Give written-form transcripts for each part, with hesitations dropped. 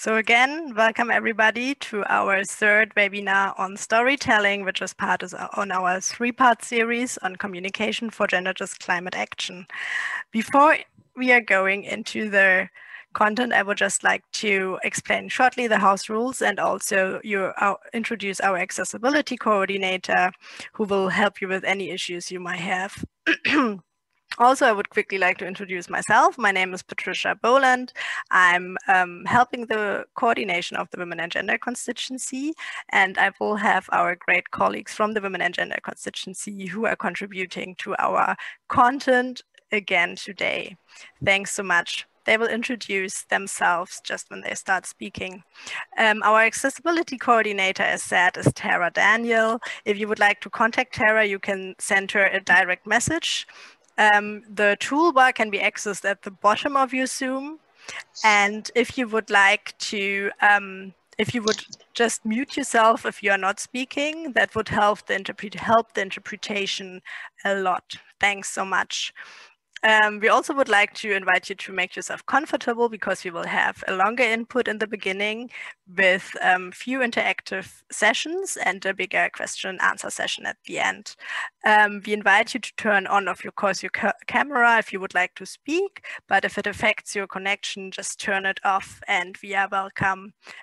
So again, welcome everybody to our third webinar on storytelling, which is part of our three-part series on communication for gender-just climate action. Before we are going into the content, I would just like to explain shortly the house rules and also introduce our accessibility coordinator, who will help you with any issues you might have. Also, I would quickly like to introduce myself. My name is Patricia Dolan. I'm helping the coordination of the Women and Gender Constituency, and I will have our great colleagues from the Women and Gender Constituency who are contributing to our content again today. Thanks so much. They will introduce themselves just when they start speaking. Our accessibility coordinator, as said, is Tara Daniel. If you would like to contact Tara, you can send her a direct message. The toolbar can be accessed at the bottom of your Zoom. And if you would like to, if you would just mute yourself if you are not speaking, that would help the interpretation a lot. Thanks so much. We also would like to invite you to make yourself comfortable because we will have a longer input in the beginning with few interactive sessions and a bigger question and answer session at the end. We invite you to turn on, of course, your camera if you would like to speak, but if it affects your connection, just turn it off, and we are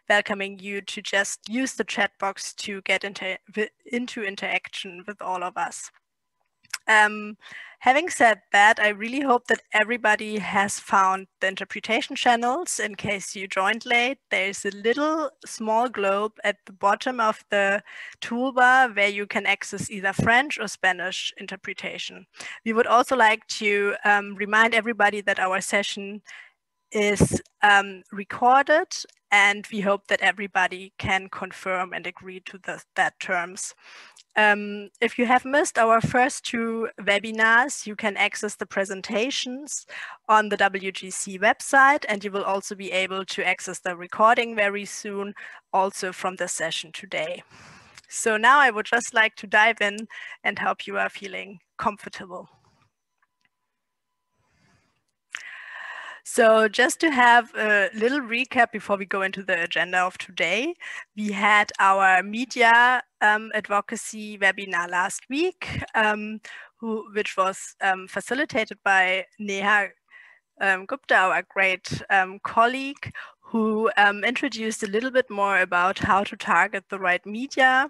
welcoming you to just use the chat box to get into interaction with all of us. Having said that, I really hope that everybody has found the interpretation channels. In case you joined late, there's a little small globe at the bottom of the toolbar where you can access either French or Spanish interpretation. We would also like to remind everybody that our session is recorded, and we hope that everybody can confirm and agree to that terms. If you have missed our first two webinars, you can access the presentations on the WGC website, and you will also be able to access the recording very soon, also from the session today. So now I would just like to dive in and hope you are feeling comfortable. So just to have a little recap before we go into the agenda of today, we had our media advocacy webinar last week, which was facilitated by Neha Gupta, our great colleague, who introduced a little bit more about how to target the right media,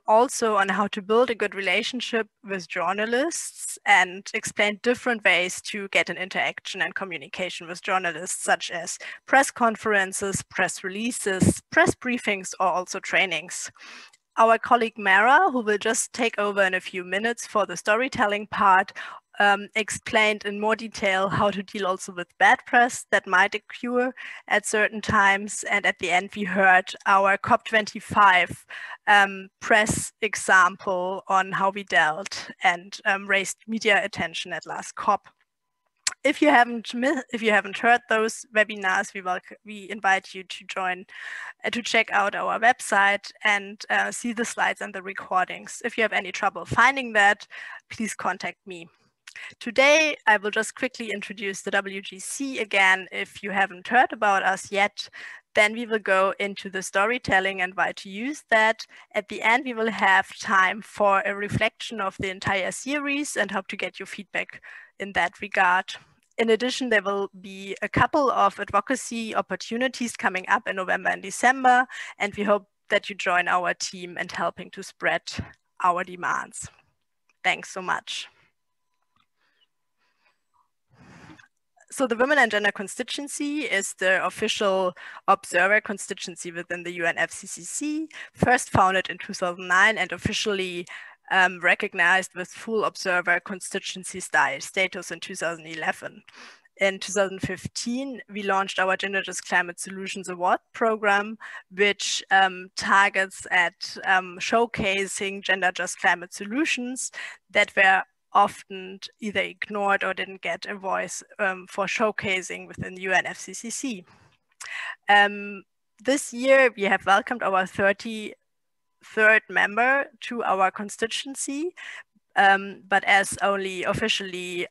also on how to build a good relationship with journalists, and explained different ways to get an interaction and communication with journalists, such as press conferences, press releases, press briefings, or also trainings. Our colleague Mara, who will just take over in a few minutes for the storytelling part, explained in more detail how to deal also with bad press that might occur at certain times. And at the end, we heard our COP25 press example on how we dealt and raised media attention at last COP. If you haven't heard those webinars, we invite you to join, to check out our website and see the slides and the recordings. If you have any trouble finding that, please contact me. Today, I will just quickly introduce the WGC again. If you haven't heard about us yet, then we will go into the storytelling and why to use that. At the end, we will have time for a reflection of the entire series and hope to get your feedback in that regard. In addition, there will be a couple of advocacy opportunities coming up in November and December, and we hope that you join our team in helping to spread our demands. Thanks so much. So the Women and Gender Constituency is the official observer constituency within the UNFCCC, first founded in 2009 and officially recognized with full observer constituency status in 2011. In 2015, we launched our Gender Just Climate Solutions Award program, which targets at showcasing gender just climate solutions that were often either ignored or didn't get a voice for showcasing within the UNFCCC. This year, we have welcomed our 33rd member to our constituency, but as only officially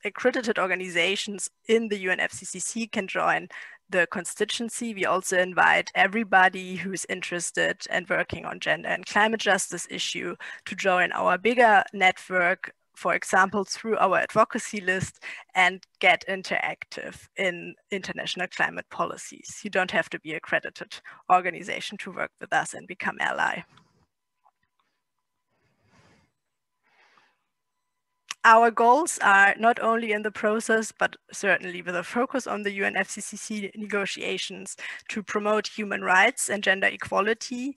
accredited organizations in the UNFCCC can join the constituency. We also invite everybody who's interested and working on gender and climate justice issue to join our bigger network, for example, through our advocacy list, and get interactive in international climate policies. You don't have to be an accredited organization to work with us and become ally. Our goals are not only in the process, but certainly with a focus on the UNFCCC negotiations to promote human rights and gender equality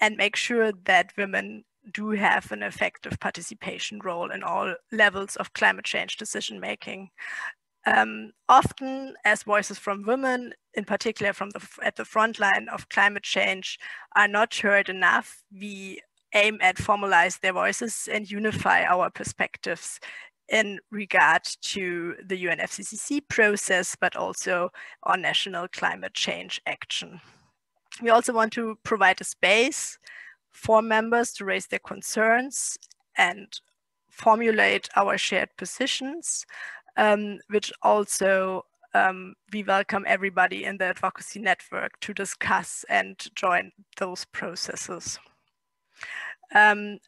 and make sure that women do have an effective participation role in all levels of climate change decision-making. Often, as voices from women, in particular at the front line of climate change, are not heard enough, we aim at formalize their voices and unify our perspectives in regard to the UNFCCC process, but also on national climate change action. We also want to provide a space for members to raise their concerns and formulate our shared positions, which also we welcome everybody in the advocacy network to discuss and join those processes. In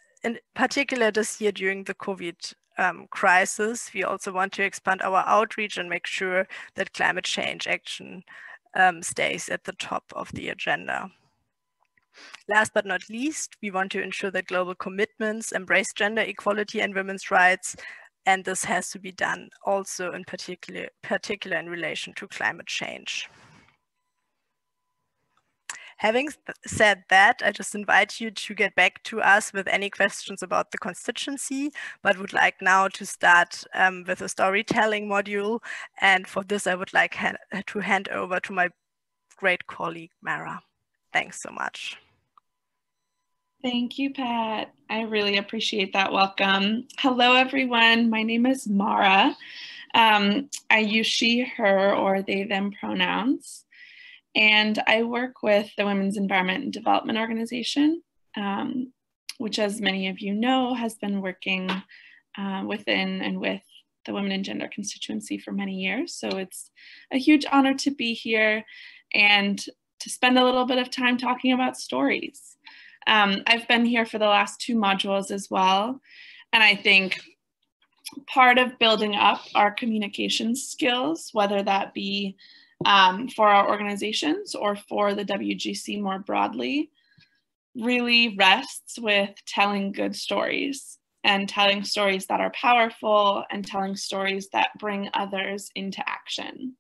particular, this year during the COVID crisis, we also want to expand our outreach and make sure that climate change action stays at the top of the agenda. Last but not least, we want to ensure that global commitments embrace gender equality and women's rights, and this has to be done also in particular in relation to climate change. Having said that, I just invite you to get back to us with any questions about the constituency, but would like now to start with a storytelling module. And for this, I would like to hand over to my great colleague, Mara. Thanks so much. Thank you, Pat. I really appreciate that welcome. Hello, everyone. My name is Mara. I use she, her, or they, them pronouns. And I work with the Women's Environment and Development Organization, which, as many of you know, has been working within and with the Women and Gender Constituency for many years. So it's a huge honor to be here and to spend a little bit of time talking about stories. I've been here for the last 2 modules as well. And I think part of building up our communication skills, whether that be for our organizations or for the WGC more broadly, really rests with telling good stories and telling stories that are powerful and telling stories that bring others into action.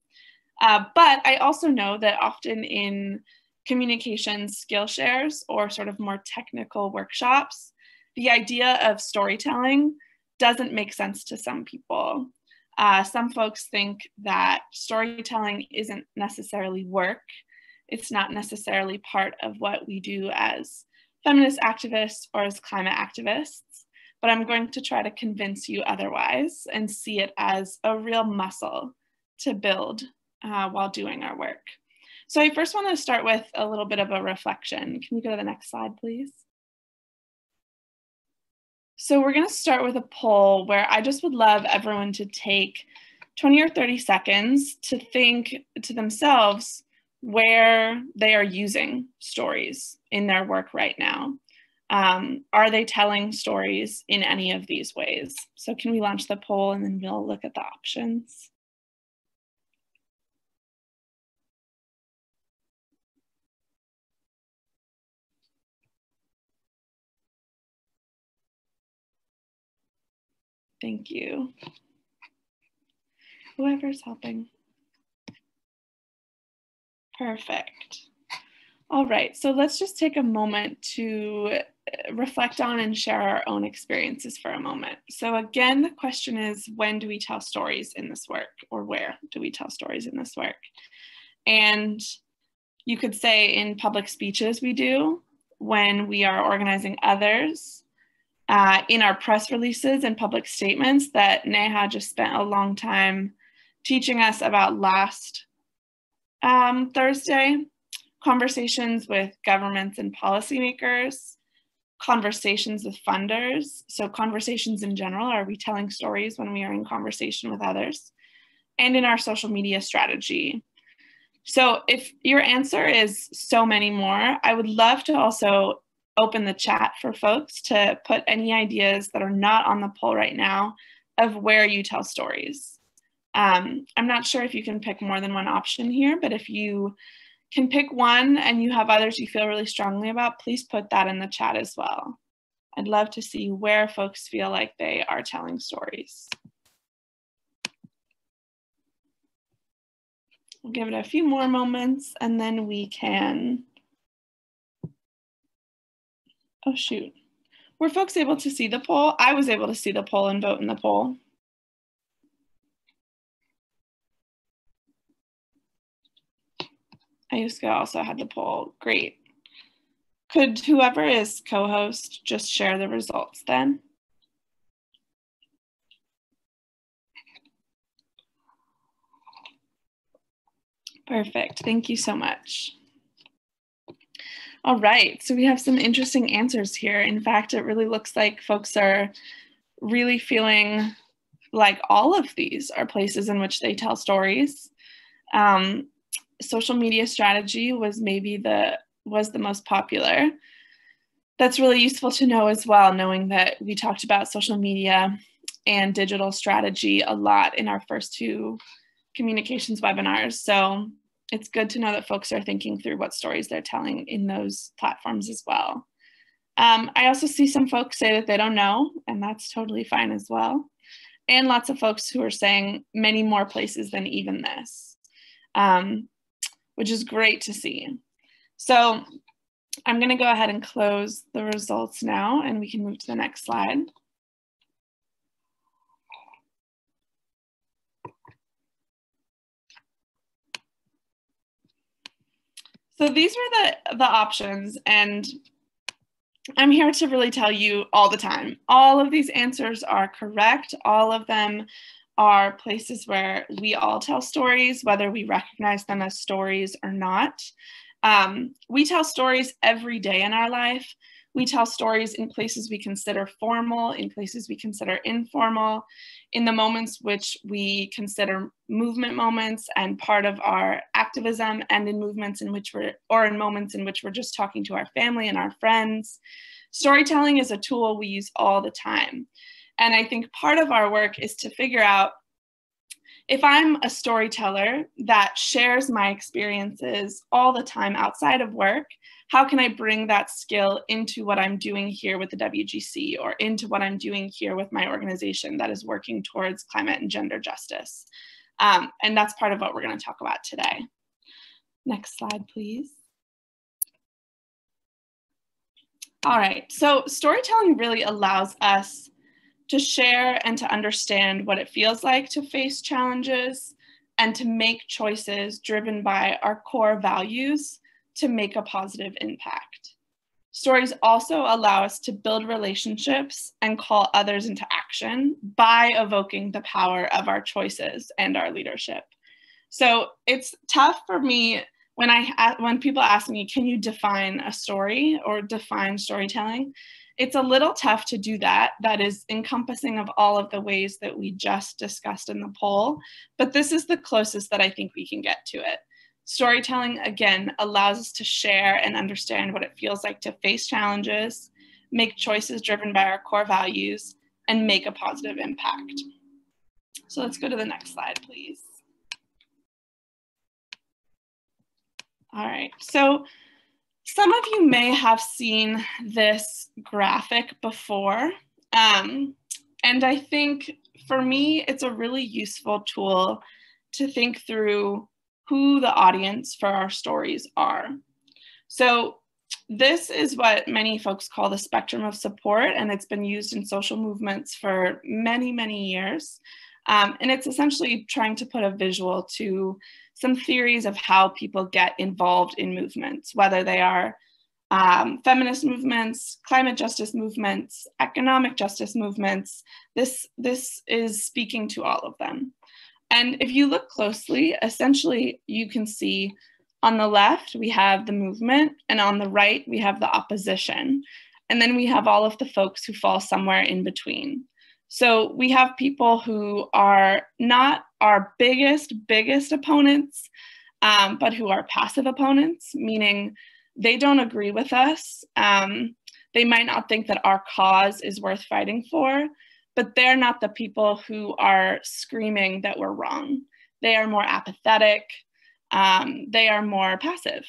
But I also know that often in communication skill shares or sort of more technical workshops, the idea of storytelling doesn't make sense to some people. Some folks think that storytelling isn't necessarily work. It's not necessarily part of what we do as feminist activists or as climate activists, but I'm going to try to convince you otherwise and see it as a real muscle to build while doing our work. So I first want to start with a little bit of a reflection. Can you go to the next slide, please? So we're going to start with a poll where I just would love everyone to take 20 or 30 seconds to think to themselves where they are using stories in their work right now. Are they telling stories in any of these ways? So can we launch the poll and then we'll look at the options? Thank you. Whoever's helping. Perfect. All right, so let's just take a moment to reflect on and share our own experiences for a moment. So again, the question is, when do we tell stories in this work, or where do we tell stories in this work? And you could say in public speeches we do, when we are organizing others, in our press releases and public statements that Neha just spent a long time teaching us about last Thursday, conversations with governments and policymakers, conversations with funders. So conversations in general, are we telling stories when we are in conversation with others? And in our social media strategy. So if your answer is so many more, I would love to also open the chat for folks to put any ideas that are not on the poll right now of where you tell stories. I'm not sure if you can pick more than one option here, but if you can pick one and you have others you feel really strongly about, please put that in the chat as well. I'd love to see where folks feel like they are telling stories. We'll give it a few more moments and then we can, oh shoot. Were folks able to see the poll? I was able to see the poll and vote in the poll. Ayuska also had the poll, great. Could whoever is co-host just share the results then? Perfect, thank you so much. All right, so we have some interesting answers here. In fact, it really looks like folks are really feeling like all of these are places in which they tell stories. Social media strategy was maybe the most popular. That's really useful to know as well, knowing that we talked about social media and digital strategy a lot in our first two communications webinars. So it's good to know that folks are thinking through what stories they're telling in those platforms as well. I also see some folks say that they don't know, and that's totally fine as well. And lots of folks who are saying many more places than even this, which is great to see. So I'm going to go ahead and close the results now, and we can move to the next slide. So these were the options, and I'm here to really tell you all the time. All of these answers are correct. All of them are places where we all tell stories, whether we recognize them as stories or not. We tell stories every day in our life. We tell stories in places we consider formal, in places we consider informal, in the moments which we consider movement moments and part of our activism, and in movements in which in moments in which we're just talking to our family and our friends. Storytelling is a tool we use all the time. And I think part of our work is to figure out, if I'm a storyteller that shares my experiences all the time outside of work, how can I bring that skill into what I'm doing here with the WGC, or into what I'm doing here with my organization that is working towards climate and gender justice? And that's part of what we're going to talk about today. Next slide, please. All right, so storytelling really allows us to share and to understand what it feels like to face challenges and to make choices driven by our core values to make a positive impact. Stories also allow us to build relationships and call others into action by evoking the power of our choices and our leadership. So it's tough for me when people ask me, can you define a story or define storytelling? It's a little tough to do that. That is encompassing of all of the ways that we just discussed in the poll, but this is the closest that I think we can get to it. Storytelling, again, allows us to share and understand what it feels like to face challenges, make choices driven by our core values, and make a positive impact. So let's go to the next slide, please. All right, so some of you may have seen this graphic before, and I think for me, it's a really useful tool to think through who the audience for our stories are. So this is what many folks call the spectrum of support, and it's been used in social movements for many, many years. And it's essentially trying to put a visual to some theories of how people get involved in movements, whether they are feminist movements, climate justice movements, economic justice movements. This is speaking to all of them. And if you look closely, essentially you can see on the left, we have the movement, and on the right, we have the opposition. And then we have all of the folks who fall somewhere in between. So we have people who are not our biggest opponents, but who are passive opponents, meaning they don't agree with us. They might not think that our cause is worth fighting for, but they're not the people who are screaming that we're wrong. They are more apathetic. They are more passive.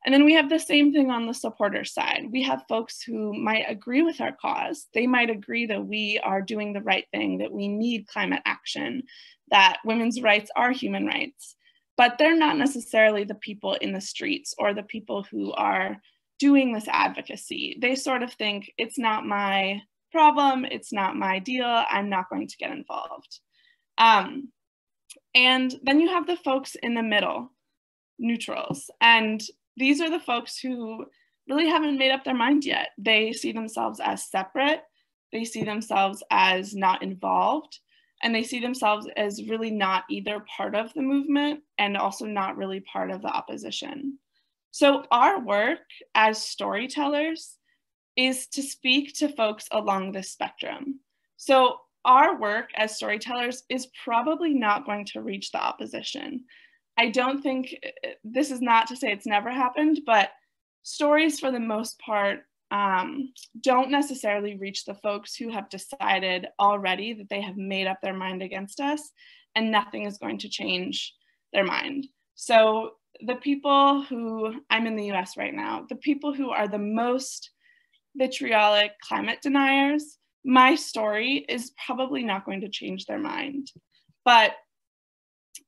And then we have the same thing on the supporter side. We have folks who might agree with our cause. They might agree that we are doing the right thing, that we need climate action, that women's rights are human rights, but they're not necessarily the people in the streets or the people who are doing this advocacy. They sort of think, it's not my problem, it's not my deal, I'm not going to get involved. And then you have the folks in the middle, neutrals. And these are the folks who really haven't made up their mind yet. They see themselves as separate, they see themselves as not involved, and they see themselves as really not either part of the movement and also not really part of the opposition. So our work as storytellers is to speak to folks along this spectrum. So our work as storytellers is probably not going to reach the opposition. I don't think, this is not to say it's never happened, but stories for the most part don't necessarily reach the folks who have decided already that they have made up their mind against us and nothing is going to change their mind. So the people who, I'm in the US right now, the people who are the most vitriolic climate deniers, my story is probably not going to change their mind. But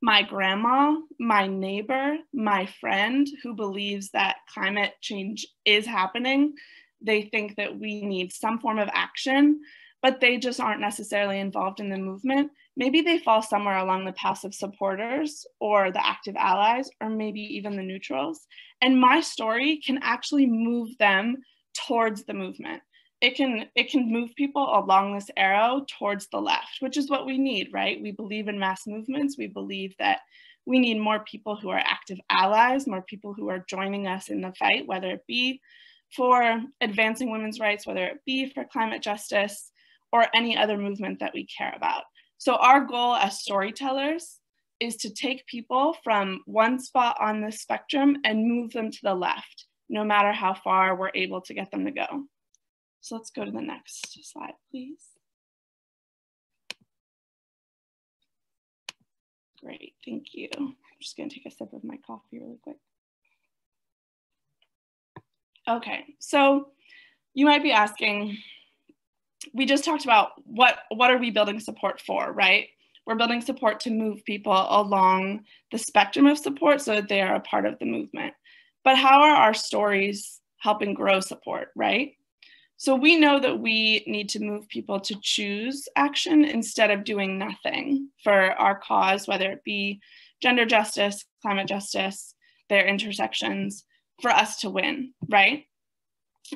my grandma, my neighbor, my friend who believes that climate change is happening, they think that we need some form of action, but they just aren't necessarily involved in the movement. Maybe they fall somewhere along the passive supporters or the active allies, or maybe even the neutrals. And my story can actually move them towards the movement. It can move people along this arrow towards the left, which is what we need, right? We believe in mass movements. We believe that we need more people who are active allies, more people who are joining us in the fight, whether it be for advancing women's rights, whether it be for climate justice, or any other movement that we care about. So our goal as storytellers is to take people from one spot on the spectrum and move them to the left, no matter how far we're able to get them to go. So let's go to the next slide, please. Great, thank you. I'm just gonna take a sip of my coffee really quick. Okay, so you might be asking, we just talked about what are we building support for, right? We're building support to move people along the spectrum of support so that they are a part of the movement. But how are our stories helping grow support, right? So we know that we need to move people to choose action instead of doing nothing for our cause, whether it be gender justice, climate justice, their intersections, for us to win, right?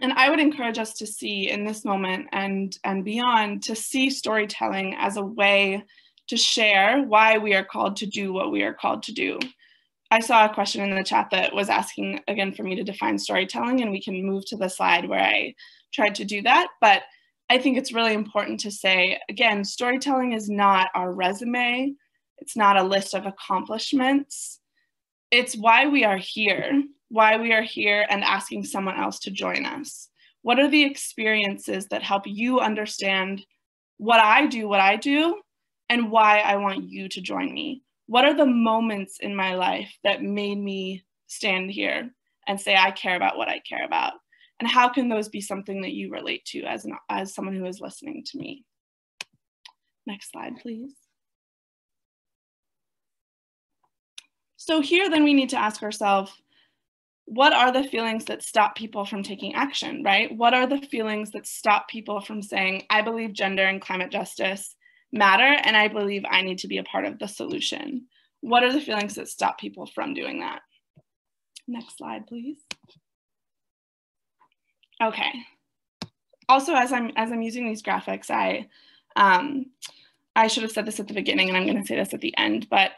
And I would encourage us to see in this moment and beyond, to see storytelling as a way to share why we are called to do what we are called to do. I saw a question in the chat that was asking again for me to define storytelling, and we can move to the slide where I tried to do that. But I think it's really important to say, again, storytelling is not our resume. It's not a list of accomplishments. It's why we are here and asking someone else to join us. What are the experiences that help you understand what I do, and why I want you to join me? What are the moments in my life that made me stand here and say, I care about what I care about? And how can those be something that you relate to as someone who is listening to me? Next slide, please. So here then we need to ask ourselves, what are the feelings that stop people from taking action, right? What are the feelings that stop people from saying, I believe gender and climate justice matter, and I believe I need to be a part of the solution? What are the feelings that stop people from doing that? Next slide, please. Okay. Also, as I'm using these graphics, I should have said this at the beginning, and I'm going to say this at the end, but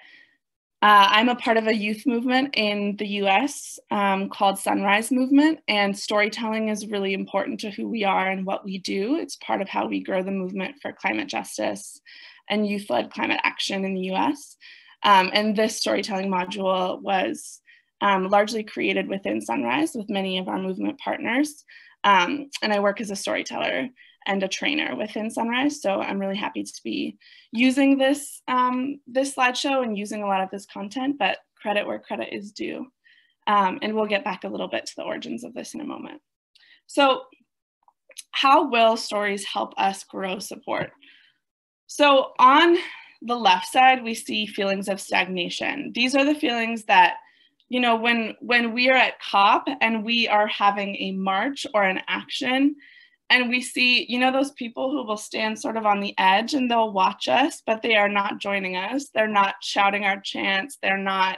I'm a part of a youth movement in the US called Sunrise Movement, and storytelling is really important to who we are and what we do. It's part of how we grow the movement for climate justice and youth-led climate action in the US. And this storytelling module was largely created within Sunrise with many of our movement partners. And I work as a storyteller and a trainer within Sunrise. So I'm really happy to be using this, this slideshow and using a lot of this content, but credit where credit is due. And we'll get back a little bit to the origins of this in a moment. So how will stories help us grow support? So on the left side, we see feelings of stagnation. These are the feelings that, you know, when we are at COP and we are having a march or an action, and we see, you know, those people who will stand sort of on the edge and they'll watch us, but they are not joining us. They're not shouting our chants. They're not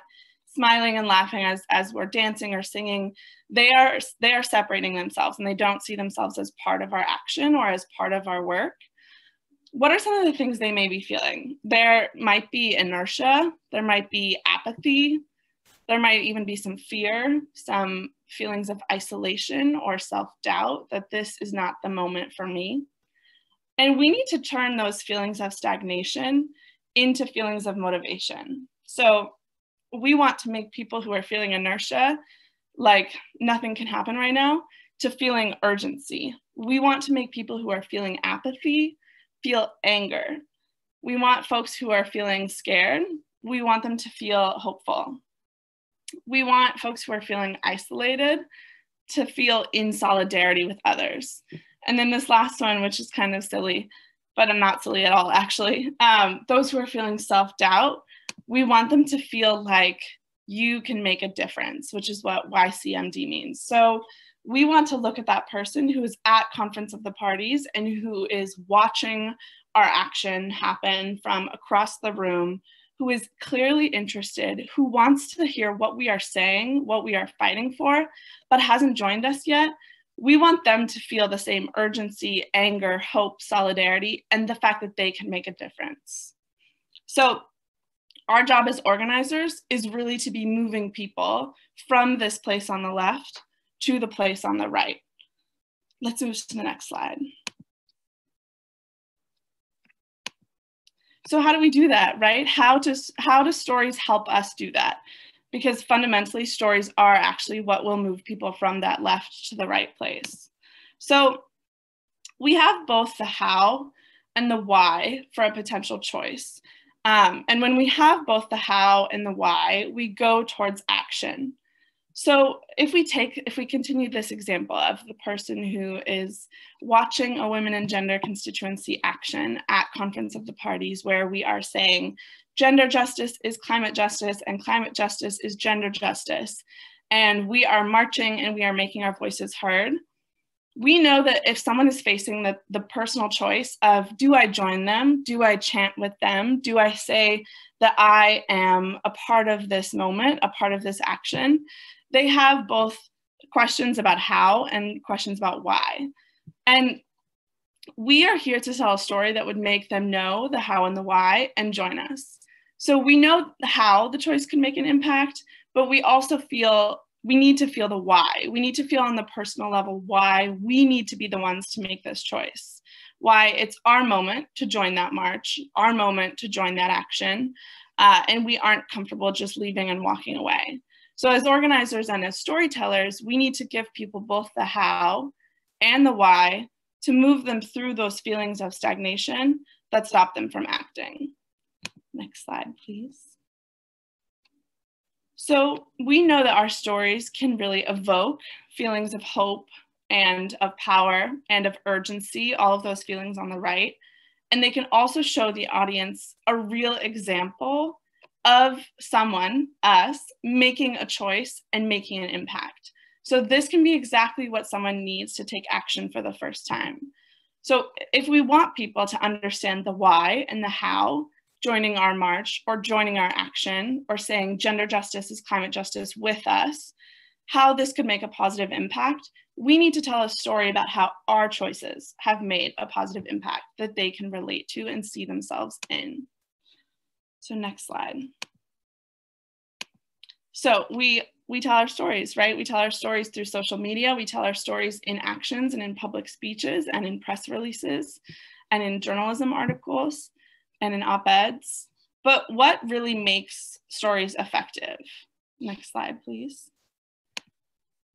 smiling and laughing as we're dancing or singing. They are separating themselves and they don't see themselves as part of our action or as part of our work. What are some of the things they may be feeling? There might be inertia. There might be apathy. There might even be some fear, some feelings of isolation or self-doubt that this is not the moment for me. And we need to turn those feelings of stagnation into feelings of motivation. So we want to make people who are feeling inertia, like nothing can happen right now, to feeling urgency. We want to make people who are feeling apathy feel anger. We want folks who are feeling scared, we want them to feel hopeful. We want folks who are feeling isolated to feel in solidarity with others. And then this last one, which is kind of silly, but I'm not silly at all, actually. Those who are feeling self-doubt, we want them to feel like you can make a difference, which is what YCMD means. So we want to look at that person who is at Conference of the Parties and who is watching our action happen from across the room, who is clearly interested, who wants to hear what we are saying, what we are fighting for, but hasn't joined us yet. We want them to feel the same urgency, anger, hope, solidarity, and the fact that they can make a difference. So our job as organizers is really to be moving people from this place on the left to the place on the right. Let's move to the next slide. So how do we do that, right? How do stories help us do that? Because fundamentally, stories are actually what will move people from that left to the right place. So we have both the how and the why for a potential choice. And when we have both the how and the why, we go towards action. So if we continue this example of the person who is watching a Women and Gender Constituency action at Conference of the Parties, where we are saying gender justice is climate justice and climate justice is gender justice, and we are marching and we are making our voices heard, we know that if someone is facing the personal choice of, do I join them? Do I chant with them? Do I say that I am a part of this moment, a part of this action? They have both questions about how and questions about why. And we are here to tell a story that would make them know the how and the why and join us. So we know how the choice can make an impact, but we also feel we need to feel the why. We need to feel on the personal level why we need to be the ones to make this choice. Why it's our moment to join that march, our moment to join that action, and we aren't comfortable just leaving and walking away. So as organizers and as storytellers, we need to give people both the how and the why to move them through those feelings of stagnation that stop them from acting. Next slide, please. So we know that our stories can really evoke feelings of hope and of power and of urgency, all of those feelings on the right. And they can also show the audience a real example of someone, us, making a choice and making an impact. So this can be exactly what someone needs to take action for the first time. So if we want people to understand the why and the how, joining our march or joining our action or saying gender justice is climate justice with us, how this could make a positive impact, we need to tell a story about how our choices have made a positive impact that they can relate to and see themselves in. So next slide. So we tell our stories, right? We tell our stories through social media. We tell our stories in actions and in public speeches and in press releases and in journalism articles and in op-eds. But what really makes stories effective? Next slide, please.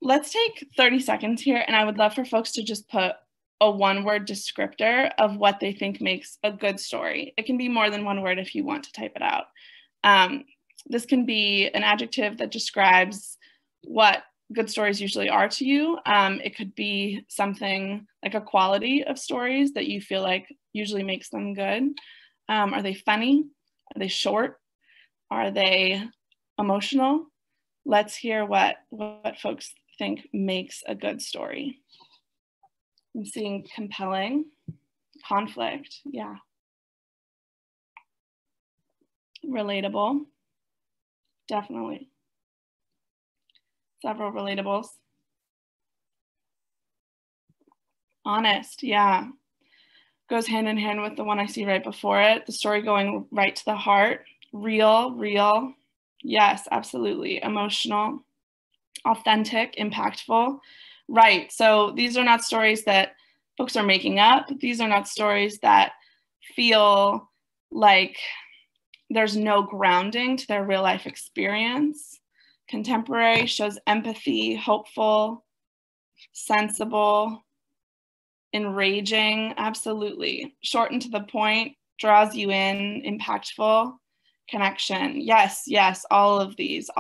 Let's take 30 seconds here, and I would love for folks to just put a one-word descriptor of what they think makes a good story. It can be more than one word if you want to type it out. This can be an adjective that describes what good stories usually are to you. It could be something like a quality of stories that you feel like usually makes them good. Are they funny? Are they short? Are they emotional? Let's hear what folks think makes a good story. I'm seeing compelling, conflict, yeah. Relatable, definitely. Several relatables. Honest, yeah. Goes hand in hand with the one I see right before it. The story going right to the heart. Real. Yes, absolutely. Emotional, authentic, impactful. Right, so these are not stories that folks are making up. These are not stories that feel like there's no grounding to their real life experience. Contemporary shows empathy, hopeful, sensible, enraging, absolutely. Short and to the point, draws you in, impactful, connection. Yes, all of these.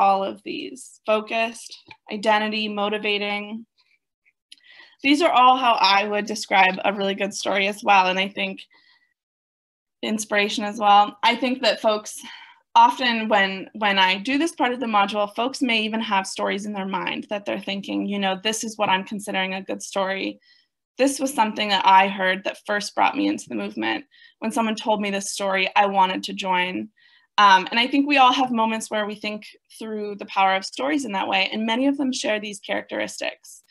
Focused, identity, motivating. These are all how I would describe a really good story as well. And I think inspiration as well. I think that folks often when I do this part of the module, folks may even have stories in their mind that they're thinking, you know, this is what I'm considering a good story. This was something that I heard that first brought me into the movement. When someone told me this story, I wanted to join. And I think we all have moments where we think through the power of stories in that way. And many of them share these characteristics,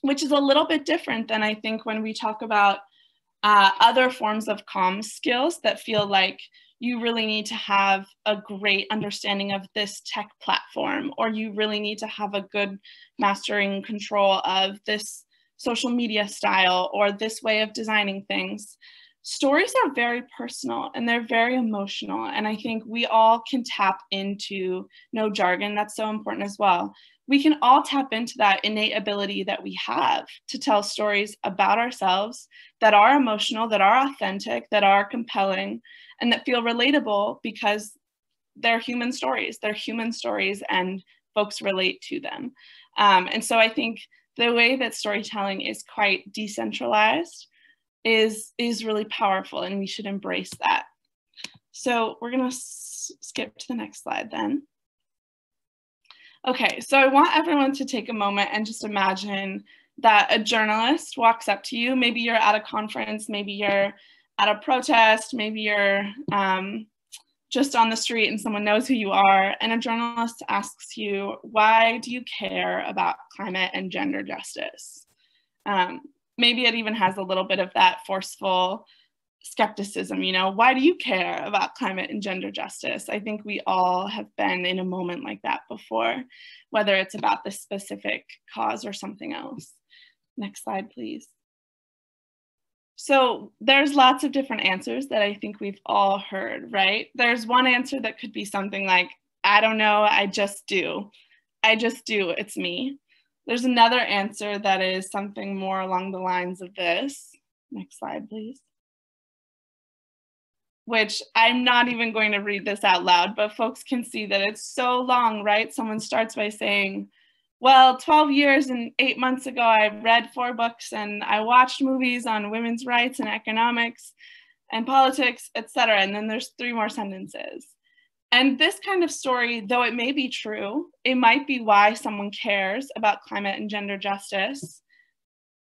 which is a little bit different than I think when we talk about other forms of comms skills that feel like you really need to have a great understanding of this tech platform, or you really need to have a good mastering control of this social media style or this way of designing things. Stories are very personal and they're very emotional. And I think we all can tap into no jargon. That's so important as well. We can all tap into that innate ability that we have to tell stories about ourselves that are emotional, that are authentic, that are compelling, and that feel relatable because they're human stories. They're human stories and folks relate to them. And so I think the way that storytelling is quite decentralized is really powerful, and we should embrace that. So we're going to skip to the next slide then. Okay, so I want everyone to take a moment and just imagine that a journalist walks up to you. Maybe you're at a conference, maybe you're at a protest, maybe you're just on the street and someone knows who you are, and a journalist asks you, why do you care about climate and gender justice? Maybe it even has a little bit of that forceful skepticism, you know, why do you care about climate and gender justice? I think we all have been in a moment like that before, whether it's about this specific cause or something else. Next slide, please. So there's lots of different answers that I think we've all heard, right? There's one answer that could be something like, I don't know, I just do. I just do, it's me. There's another answer that is something more along the lines of this. Next slide, please. Which I'm not even going to read this out loud, but folks can see that it's so long, right? Someone starts by saying, well, 12 years and 8 months ago, I read 4 books and I watched movies on women's rights and economics and politics, etc. And then there's 3 more sentences. And this kind of story, though it may be true, it might be why someone cares about climate and gender justice.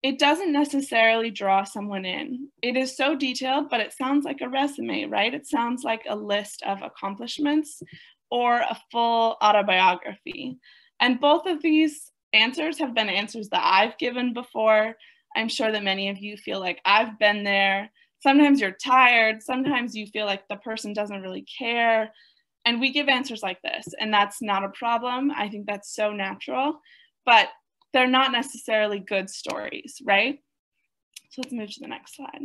It doesn't necessarily draw someone in. It is so detailed, but it sounds like a resume, right? It sounds like a list of accomplishments or a full autobiography. And both of these answers have been answers that I've given before. I'm sure that many of you feel like I've been there. Sometimes you're tired. Sometimes you feel like the person doesn't really care. And we give answers like this, and that's not a problem. I think that's so natural, but they're not necessarily good stories, right? So let's move to the next slide.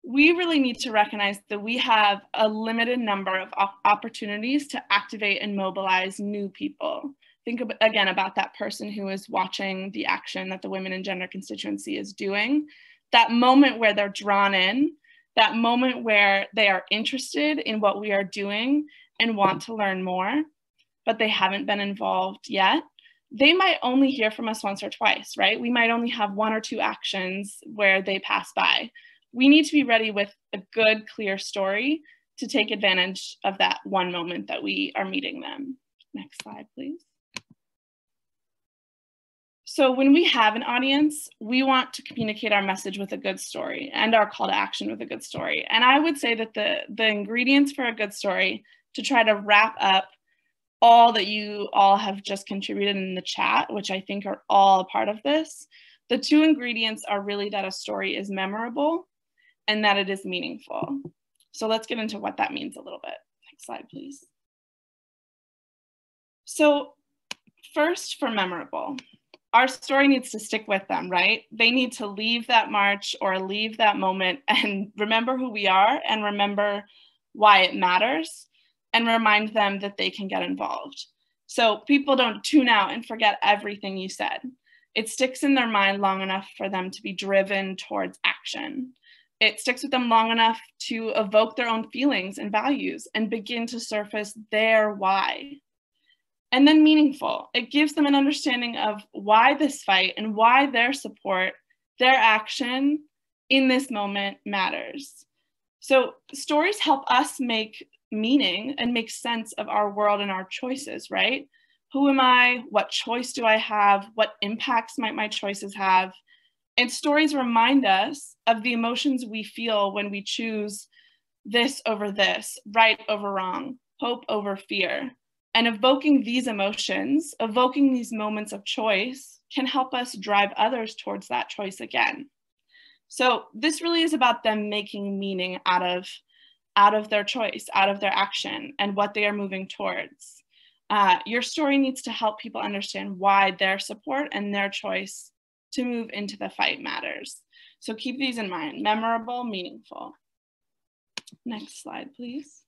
We really need to recognize that we have a limited number of opportunities to activate and mobilize new people. Think again about that person who is watching the action that the Women and Gender Constituency is doing. That moment where they're drawn in, that moment where they are interested in what we are doing and want to learn more, but they haven't been involved yet. They might only hear from us once or twice, right? We might only have 1 or 2 actions where they pass by. We need to be ready with a good, clear story to take advantage of that one moment that we are meeting them. Next slide, please. So when we have an audience, we want to communicate our message with a good story and our call to action with a good story. And I would say that the ingredients for a good story, to try to wrap up all that you all have just contributed in the chat, which I think are all a part of this, the 2 ingredients are really that a story is memorable and that it is meaningful. So let's get into what that means a little bit. Next slide, please. So first, for memorable, our story needs to stick with them, right? They need to leave that march or leave that moment and remember who we are and remember why it matters and remind them that they can get involved. So people don't tune out and forget everything you said. It sticks in their mind long enough for them to be driven towards action. It sticks with them long enough to evoke their own feelings and values and begin to surface their why. And then meaningful. It gives them an understanding of why this fight and why their support, their action in this moment matters. So stories help us make meaning and make sense of our world and our choices, right? Who am I? What choice do I have? What impacts might my choices have? And stories remind us of the emotions we feel when we choose this over this, right over wrong, hope over fear. And evoking these emotions, evoking these moments of choice can help us drive others towards that choice again. So this really is about them making meaning out of their choice, out of their action, and what they are moving towards. Your story needs to help people understand why their support and their choice to move into the fight matters. So keep these in mind: memorable, meaningful. Next slide, please.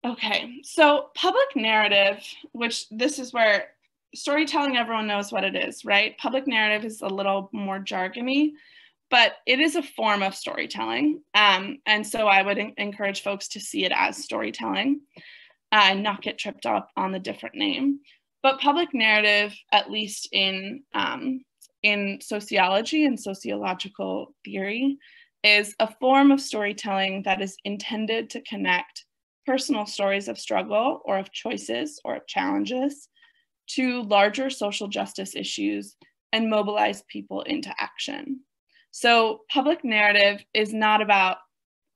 Okay, so public narrative, which this is where storytelling, everyone knows what it is, right? Public narrative is a little more jargony, but it is a form of storytelling. And so I would encourage folks to see it as storytelling and not get tripped up on the different name. But public narrative, at least in sociology and sociological theory, is a form of storytelling that is intended to connect personal stories of struggle or of choices or of challenges to larger social justice issues and mobilize people into action. So public narrative is not about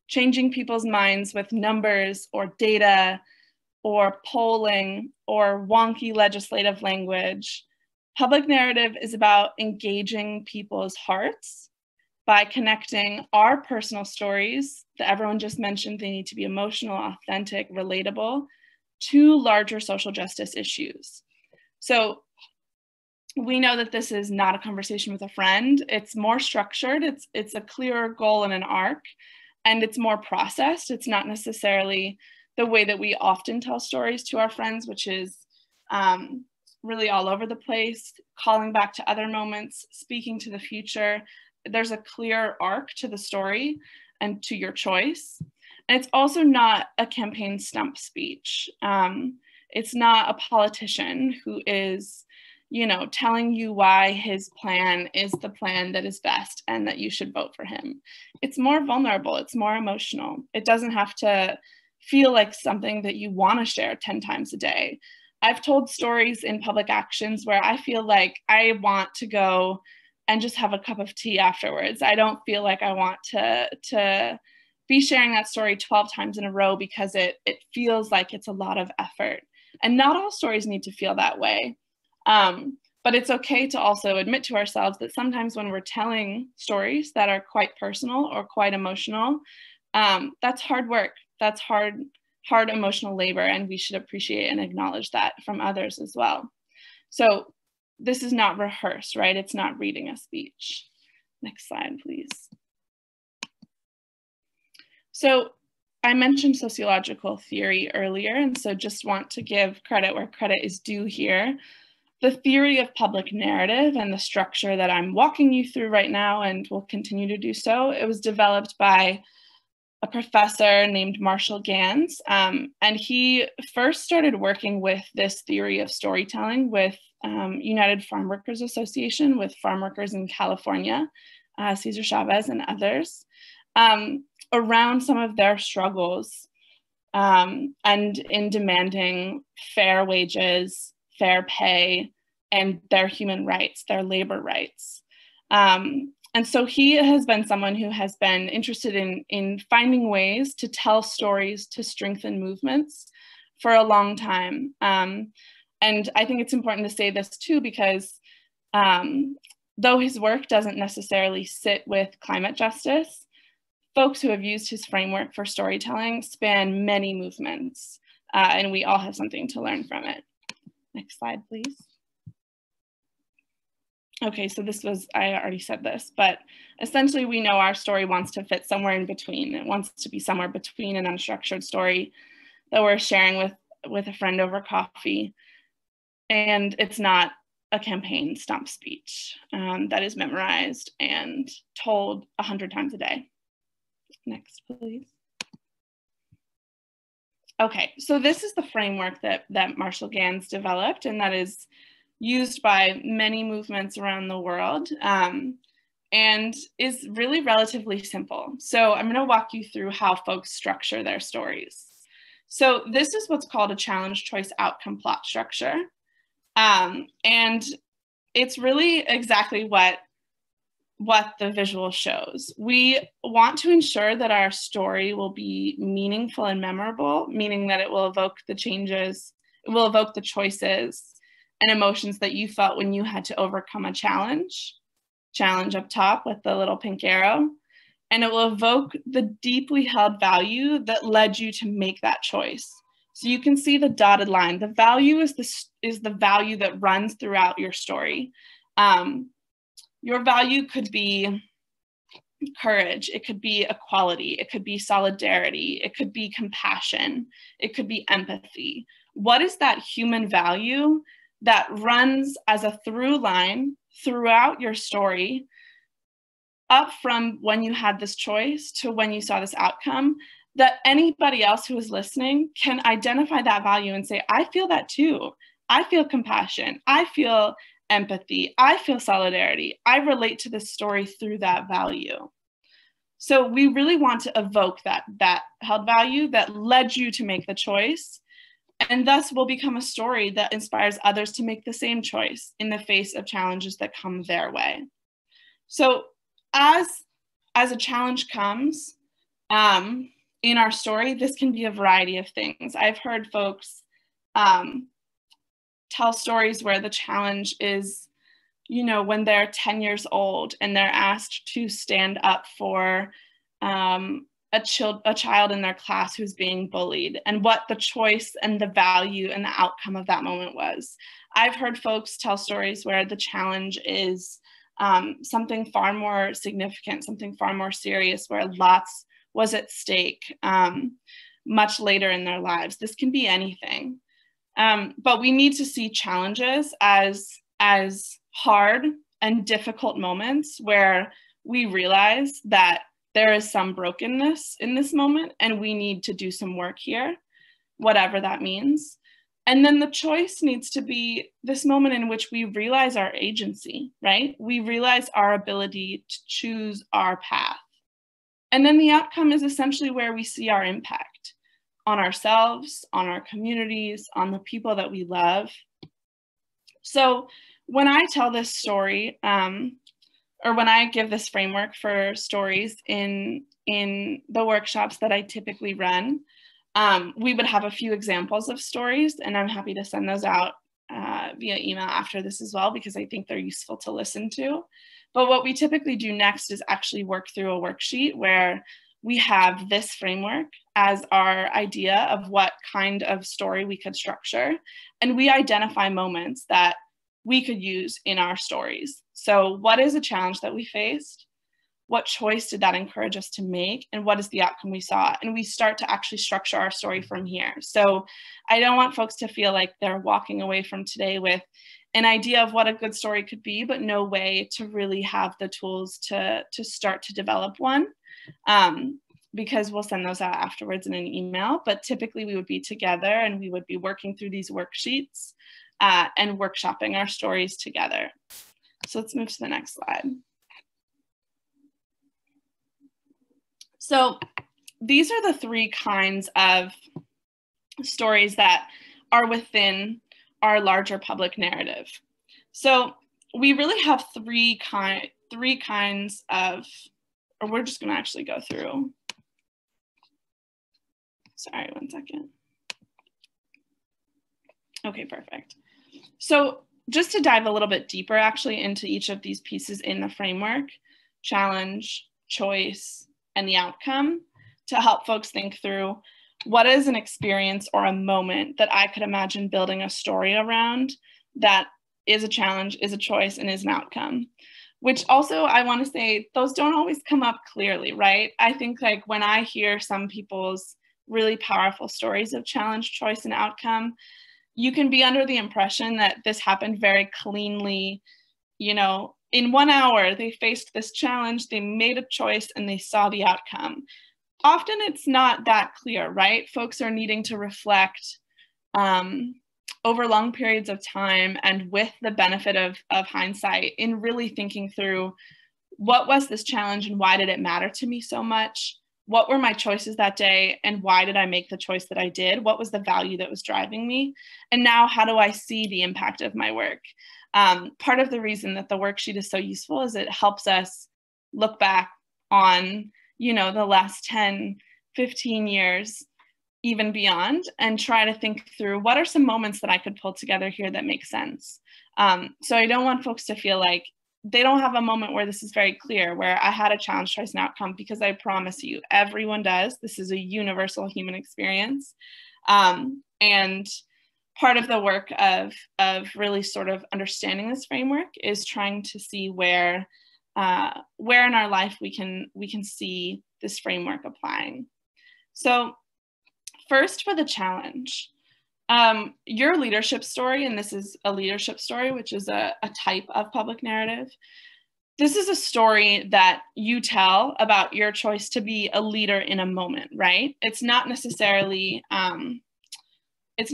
changing people's minds with numbers or data or polling or wonky legislative language. Public narrative is about engaging people's hearts by connecting our personal stories that everyone just mentioned. They need to be emotional, authentic, relatable, to larger social justice issues. So we know that this is not a conversation with a friend. It's more structured. It's a clearer goal and an arc, and it's more processed. It's not necessarily the way that we often tell stories to our friends, which is really all over the place, calling back to other moments, speaking to the future. There's a clear arc to the story and to your choice. And it's also not a campaign stump speech. It's not a politician who is, telling you why his plan is the plan that is best and that you should vote for him. It's more vulnerable. It's more emotional. It doesn't have to feel like something that you want to share 10 times a day. I've told stories in public actions where I feel like I want to go and just have a cup of tea afterwards. I don't feel like I want to be sharing that story 12 times in a row because it feels like it's a lot of effort. And not all stories need to feel that way. But it's okay to also admit to ourselves that sometimes when we're telling stories that are quite personal or quite emotional, That's hard work. That's hard emotional labor, and we should appreciate and acknowledge that from others as well. So this is not rehearsed, right? It's not reading a speech. Next slide, please. So I mentioned sociological theory earlier, and so just want to give credit where credit is due here. The theory of public narrative and the structure that I'm walking you through right now and will continue to do so, it was developed by a professor named Marshall Ganz, and he first started working with this theory of storytelling with United Farm Workers Association, with farm workers in California, Cesar Chavez and others, around some of their struggles and in demanding fair wages, fair pay, and their human rights, their labor rights. And so he has been someone who has been interested in finding ways to tell stories to strengthen movements for a long time. And I think it's important to say this too, because though his work doesn't necessarily sit with climate justice, folks who have used his framework for storytelling span many movements, and we all have something to learn from it. Next slide, please. Okay, so this was, I already said this, but essentially we know our story wants to fit somewhere in between. It wants to be somewhere between an unstructured story that we're sharing with a friend over coffee. And it's not a campaign stump speech that is memorized and told 100 times a day. Next, please. Okay, so this is the framework that Marshall Ganz developed, and that is used by many movements around the world, and is really relatively simple. So I'm going to walk you through how folks structure their stories. So this is what's called a challenge, choice, outcome plot structure. And it's really exactly what the visual shows. We want to ensure that our story will be meaningful and memorable, meaning that it will evoke the changes, it will evoke the choices and emotions that you felt when you had to overcome a challenge up top with the little pink arrow, and it will evoke the deeply held value that led you to make that choice. So you can see the dotted line. The value is the value that runs throughout your story. Your value could be courage, it could be equality, it could be solidarity, it could be compassion, it could be empathy. What is that human value that runs as a through line throughout your story, up from when you had this choice to when you saw this outcome, that anybody else who is listening can identify that value and say, I feel that too. I feel compassion. I feel empathy. I feel solidarity. I relate to this story through that value. So we really want to evoke that held value that led you to make the choice, and thus will become a story that inspires others to make the same choice in the face of challenges that come their way. So as a challenge comes in our story, this can be a variety of things. I've heard folks tell stories where the challenge is, when they're 10 years old and they're asked to stand up for a child in their class who's being bullied, and what the choice and the value and the outcome of that moment was. I've heard folks tell stories where the challenge is something far more significant, something far more serious, where lots was at stake much later in their lives. This can be anything. But we need to see challenges as hard and difficult moments where we realize that there is some brokenness in this moment and we need to do some work here, whatever that means. And then the choice needs to be this moment in which we realize our agency, right? We realize our ability to choose our path. And then the outcome is essentially where we see our impact on ourselves, on our communities, on the people that we love. So when I tell this story, or when I give this framework for stories in the workshops that I typically run, we would have a few examples of stories, and I'm happy to send those out via email after this as well, because I think they're useful to listen to. But what we typically do next is actually work through a worksheet where we have this framework as our idea of what kind of story we could structure, and we identify moments that we could use in our stories. So what is a challenge that we faced? What choice did that encourage us to make? And what is the outcome we saw? And we start to actually structure our story from here. So I don't want folks to feel like they're walking away from today with an idea of what a good story could be, but no way to really have the tools to start to develop one, because we'll send those out afterwards in an email. But typically we would be together and we would be working through these worksheets and workshopping our stories together. So let's move to the next slide. So these are the three kinds of stories that are within our larger public narrative. So we really have three kinds of, or we're just going to actually go through. Sorry, one second. Okay, perfect. So just to dive a little bit deeper actually into each of these pieces in the framework, challenge, choice, and the outcome, to help folks think through what is an experience or a moment that I could imagine building a story around that is a challenge, is a choice, and is an outcome. Which also I want to say, those don't always come up clearly, right? I think like when I hear some people's really powerful stories of challenge, choice, and outcome, you can be under the impression that this happened very cleanly, you know, in 1 hour, they faced this challenge, they made a choice, and they saw the outcome. Often it's not that clear, right? Folks are needing to reflect over long periods of time and with the benefit of hindsight in really thinking through what was this challenge and why did it matter to me so much? What were my choices that day and why did I make the choice that I did? What was the value that was driving me? And now how do I see the impact of my work? Part of the reason that the worksheet is so useful is it helps us look back on, you know, the last 10, 15 years, even beyond, and try to think through what are some moments that I could pull together here that make sense. So I don't want folks to feel like they don't have a moment where this is very clear, where I had a challenge, choice, and outcome, because I promise you, everyone does. This is a universal human experience. And part of the work of really sort of understanding this framework is trying to see where in our life we can see this framework applying. So first, for the challenge, your leadership story, and this is a leadership story, which is a type of public narrative. This is a story that you tell about your choice to be a leader in a moment, right? It's not necessarily it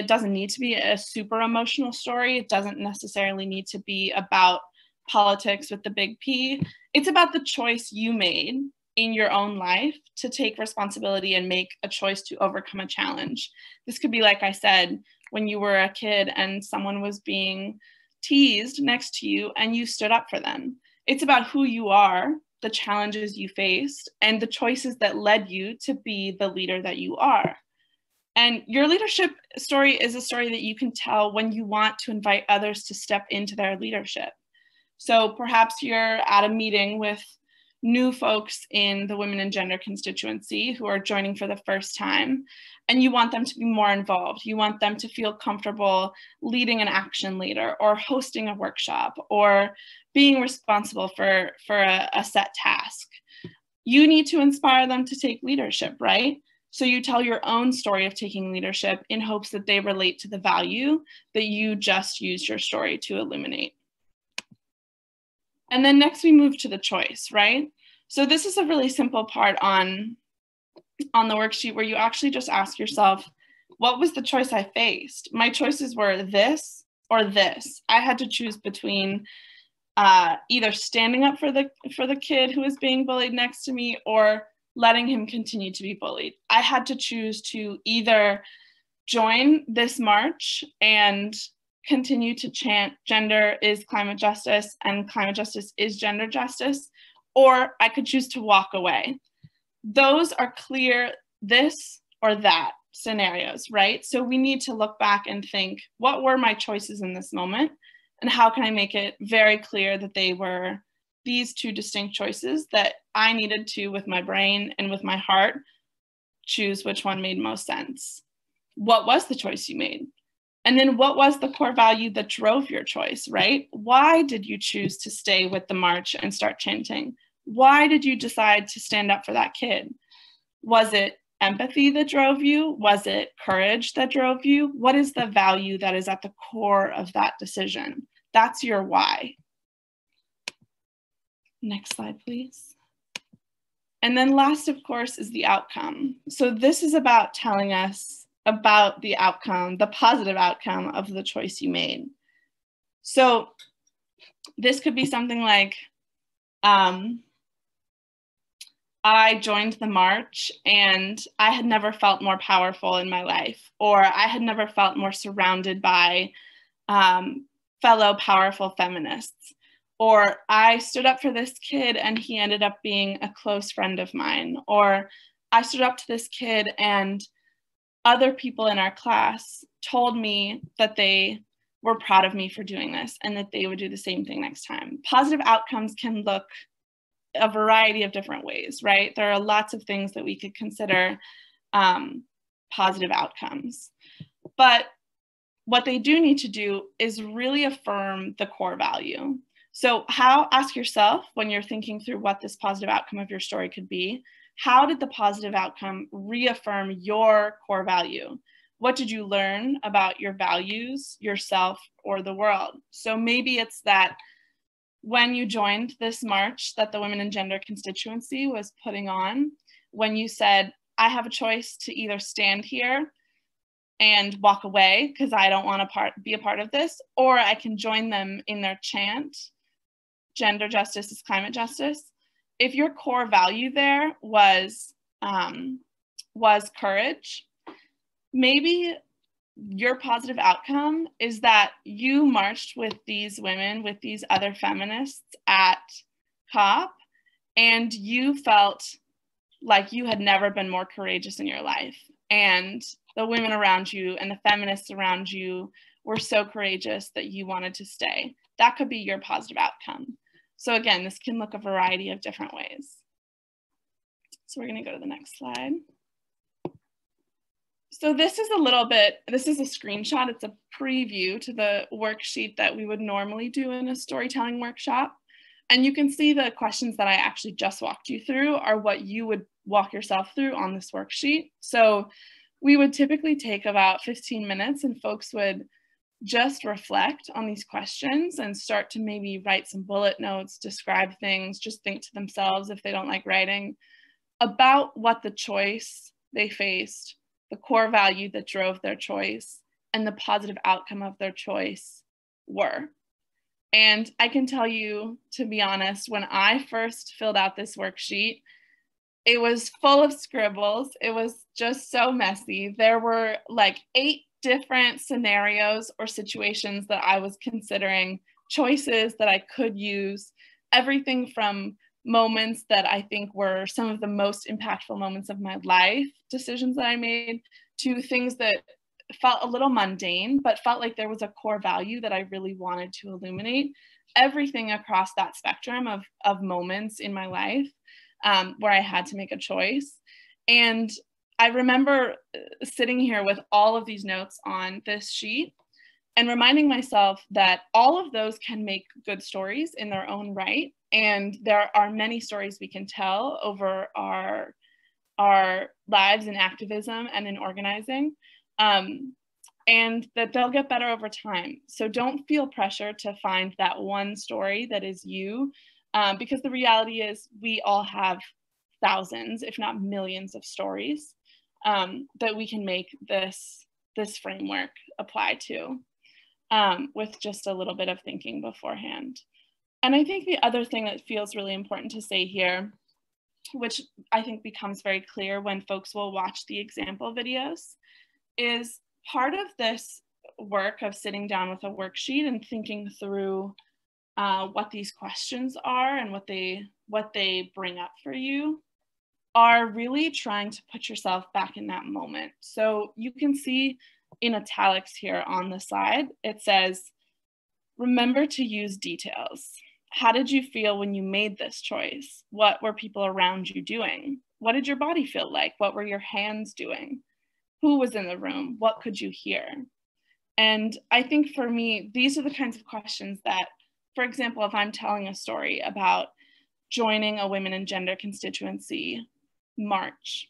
doesn't need to be a super emotional story. It doesn't necessarily need to be about politics with the big P. It's about the choice you made in your own life to take responsibility and make a choice to overcome a challenge. This could be, like I said, when you were a kid and someone was being teased next to you and you stood up for them. It's about who you are, the challenges you faced, and the choices that led you to be the leader that you are. And your leadership story is a story that you can tell when you want to invite others to step into their leadership. So perhaps you're at a meeting with new folks in the Women and Gender Constituency who are joining for the first time, and you want them to be more involved. You want them to feel comfortable leading an action later, or hosting a workshop, or being responsible for a set task. You need to inspire them to take leadership, right? So you tell your own story of taking leadership in hopes that they relate to the value that you just used your story to illuminate. And then next we move to the choice, right? So this is a really simple part on the worksheet where you actually just ask yourself, what was the choice I faced? My choices were this or this. I had to choose between either standing up for the kid who was being bullied next to me or letting him continue to be bullied. I had to choose to either join this march and continue to chant gender is climate justice and climate justice is gender justice, or I could choose to walk away. Those are clear this or that scenarios, right? So we need to look back and think, what were my choices in this moment? And how can I make it very clear that they were these two distinct choices that I needed to, with my brain and with my heart, choose which one made most sense. What was the choice you made? And then what was the core value that drove your choice, right? Why did you choose to stay with the march and start chanting? Why did you decide to stand up for that kid? Was it empathy that drove you? Was it courage that drove you? What is the value that is at the core of that decision? That's your why. Next slide, please. And then last, of course, is the outcome. So this is about telling us about the outcome, the positive outcome of the choice you made. So this could be something like, I joined the march and I had never felt more powerful in my life, or I had never felt more surrounded by fellow powerful feminists, or I stood up for this kid and he ended up being a close friend of mine, or I stood up to this kid and other people in our class told me that they were proud of me for doing this and that they would do the same thing next time. Positive outcomes can look a variety of different ways, right? There are lots of things that we could consider positive outcomes. But what they do need to do is really affirm the core value. So ask yourself when you're thinking through what this positive outcome of your story could be, how did the positive outcome reaffirm your core value? What did you learn about your values, yourself, or the world? So maybe it's that when you joined this march that the Women and Gender Constituency was putting on, when you said, I have a choice to either stand here and walk away because I don't want to be a part of this, or I can join them in their chant, gender justice is climate justice. If your core value there was courage, maybe your positive outcome is that you marched with these women, with these other feminists at COP, and you felt like you had never been more courageous in your life. And the women around you and the feminists around you were so courageous that you wanted to stay. That could be your positive outcome. So again, this can look a variety of different ways. So we're going to go to the next slide. So this is a screenshot. It's a preview to the worksheet that we would normally do in a storytelling workshop. And you can see the questions that I actually just walked you through are what you would walk yourself through on this worksheet. So we would typically take about 15 minutes and folks would just reflect on these questions and start to maybe write some bullet notes, describe things, just think to themselves if they don't like writing about what the choice they faced, the core value that drove their choice, and the positive outcome of their choice were. And I can tell you, to be honest, when I first filled out this worksheet, it was full of scribbles. It was just so messy. There were like 8 different scenarios or situations that I was considering, choices that I could use, everything from moments that I think were some of the most impactful moments of my life, decisions that I made, to things that felt a little mundane, but felt like there was a core value that I really wanted to illuminate. Everything across that spectrum of moments in my life where I had to make a choice. And I remember sitting here with all of these notes on this sheet and reminding myself that all of those can make good stories in their own right. And there are many stories we can tell over our lives in activism and in organizing, and that they'll get better over time. So don't feel pressure to find that one story that is you, because the reality is we all have thousands, if not millions of stories that we can make this framework apply to with just a little bit of thinking beforehand. And I think the other thing that feels really important to say here, which I think becomes very clear when folks will watch the example videos, is part of this work of sitting down with a worksheet and thinking through what these questions are and what they bring up for you are really trying to put yourself back in that moment. So you can see in italics here on the slide, it says, remember to use details. how did you feel when you made this choice? What were people around you doing? What did your body feel like? What were your hands doing? Who was in the room? What could you hear? And I think for me, these are the kinds of questions that, for example, if I'm telling a story about joining a Women and Gender Constituency march,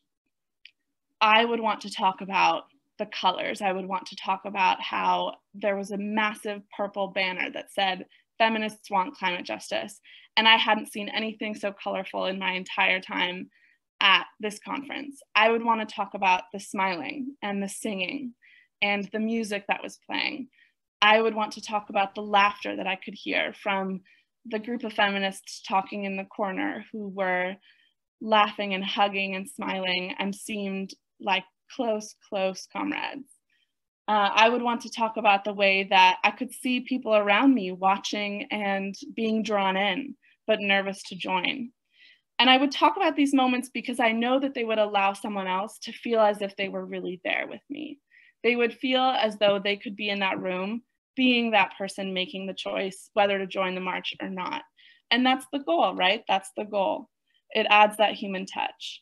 I would want to talk about the colors. I would want to talk about how there was a massive purple banner that said, "Feminists want climate justice." And I hadn't seen anything so colorful in my entire time at this conference. I would want to talk about the smiling and the singing and the music that was playing. I would want to talk about the laughter that I could hear from the group of feminists talking in the corner who were laughing and hugging and smiling and seemed like close comrades. I would want to talk about the way that I could see people around me watching and being drawn in, but nervous to join. And I would talk about these moments because I know that they would allow someone else to feel as if they were really there with me. They would feel as though they could be in that room, being that person making the choice whether to join the march or not. And that's the goal, right? That's the goal. It adds that human touch.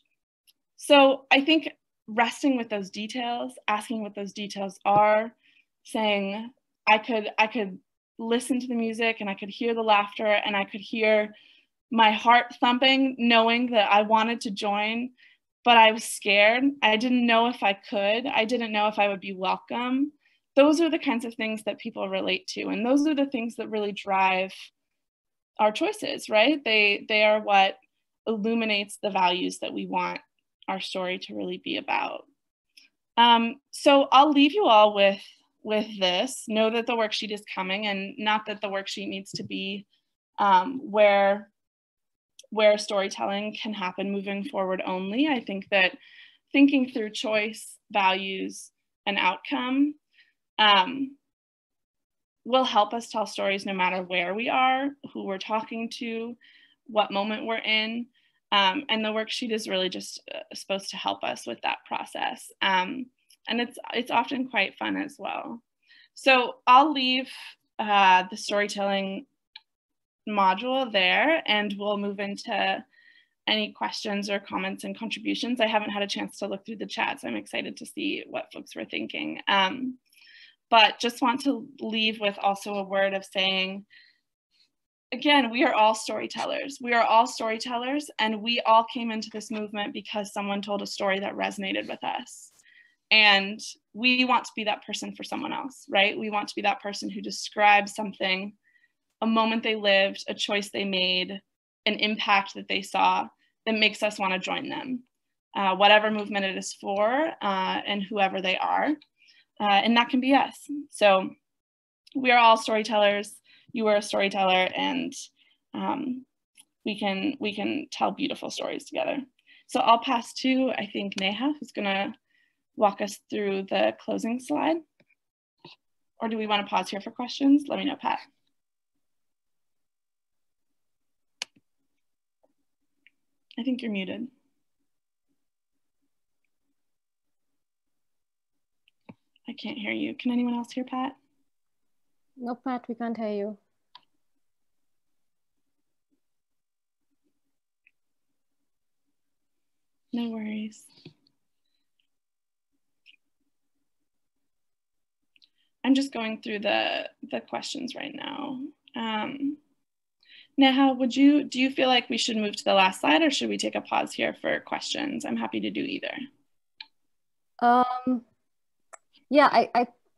So I think resting with those details, asking what those details are, saying I could listen to the music and I could hear the laughter and I could hear my heart thumping, knowing that I wanted to join, but I was scared. I didn't know if I could. I didn't know if I would be welcome. Those are the kinds of things that people relate to. And those are the things that really drive our choices, right? They are what illuminates the values that we want our story to really be about. So I'll leave you all with this. Know that the worksheet is coming, and not that the worksheet needs to be where storytelling can happen moving forward only. I think that thinking through choice, values, and outcome will help us tell stories no matter where we are, who we're talking to, what moment we're in. And the worksheet is really just supposed to help us with that process. And it's often quite fun as well. So I'll leave the storytelling module there, and we'll move into any questions or comments and contributions. I haven't had a chance to look through the chat, so I'm excited to see what folks were thinking. But just want to leave with also a word of saying, again, we are all storytellers. We are all storytellers, and we all came into this movement because someone told a story that resonated with us. And we want to be that person for someone else, right? We want to be that person who describes something, a moment they lived, a choice they made, an impact that they saw that makes us want to join them, whatever movement it is for, and whoever they are. And that can be us. So we are all storytellers. You are a storyteller, and we can tell beautiful stories together. So I'll pass to, I think, Neha, who's gonna walk us through the closing slide. Or do we want to pause here for questions? Let me know, Pat. I think you're muted. I can't hear you. Can anyone else hear Pat? No, Pat, we can't hear you. No worries. I'm just going through the questions right now. Neha, do you feel like we should move to the last slide, or should we take a pause here for questions? I'm happy to do either. Yeah,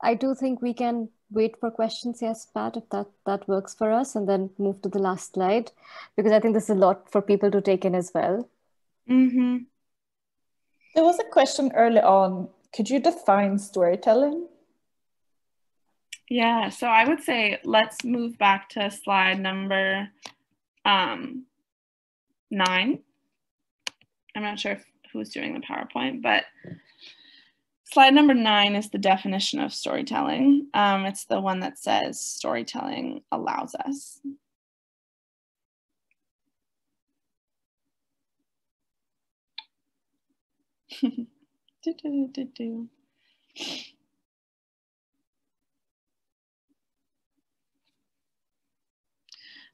I do think we can wait for questions, yes, Pat, if that works for us, and then move to the last slide, because I think this is a lot for people to take in as well. Mm-hmm. There was a question early on. Could you define storytelling? Yeah, so I would say let's move back to slide number 9. I'm not sure who's doing the PowerPoint, but slide number 9 is the definition of storytelling. It's the one that says storytelling allows us.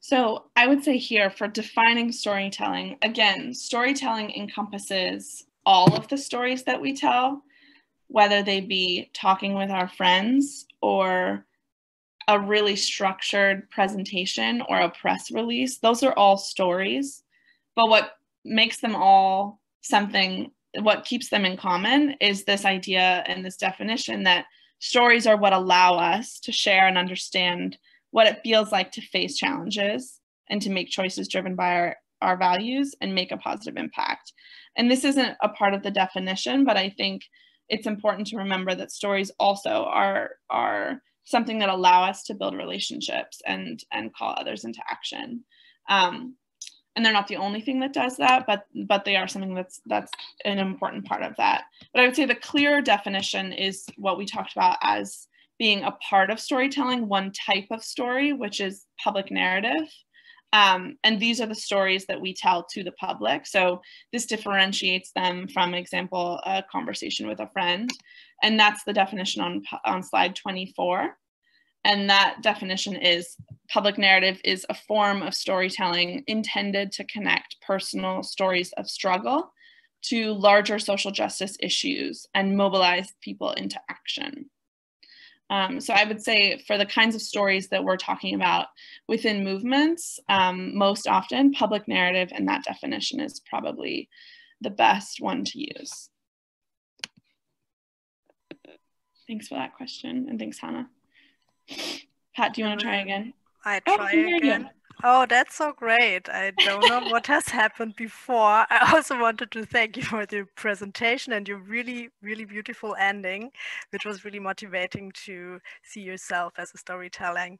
So I would say here for defining storytelling, again, storytelling encompasses all of the stories that we tell, whether they be talking with our friends or a really structured presentation or a press release. Those are all stories, but what makes them all something, what keeps them in common is this idea and this definition that stories are what allow us to share and understand what it feels like to face challenges and to make choices driven by our values and make a positive impact. And this isn't a part of the definition, but I think it's important to remember that stories also are something that allow us to build relationships and call others into action. And they're not the only thing that does that, but they are something that's an important part of that. But I would say the clearer definition is what we talked about as being a part of storytelling, one type of story, which is public narrative. And these are the stories that we tell to the public. So this differentiates them from, example, a conversation with a friend. And that's the definition on slide 24. And that definition is public narrative is a form of storytelling intended to connect personal stories of struggle to larger social justice issues and mobilize people into action. So I would say for the kinds of stories that we're talking about within movements, most often public narrative and that definition is probably the best one to use. Thanks for that question, and thanks, Hanna. Pat, do you want to try again? I try again. Oh, that's so great. I don't know what has happened before. I also wanted to thank you for the presentation and your really, really beautiful ending, which was really motivating to see yourself as a storyteller.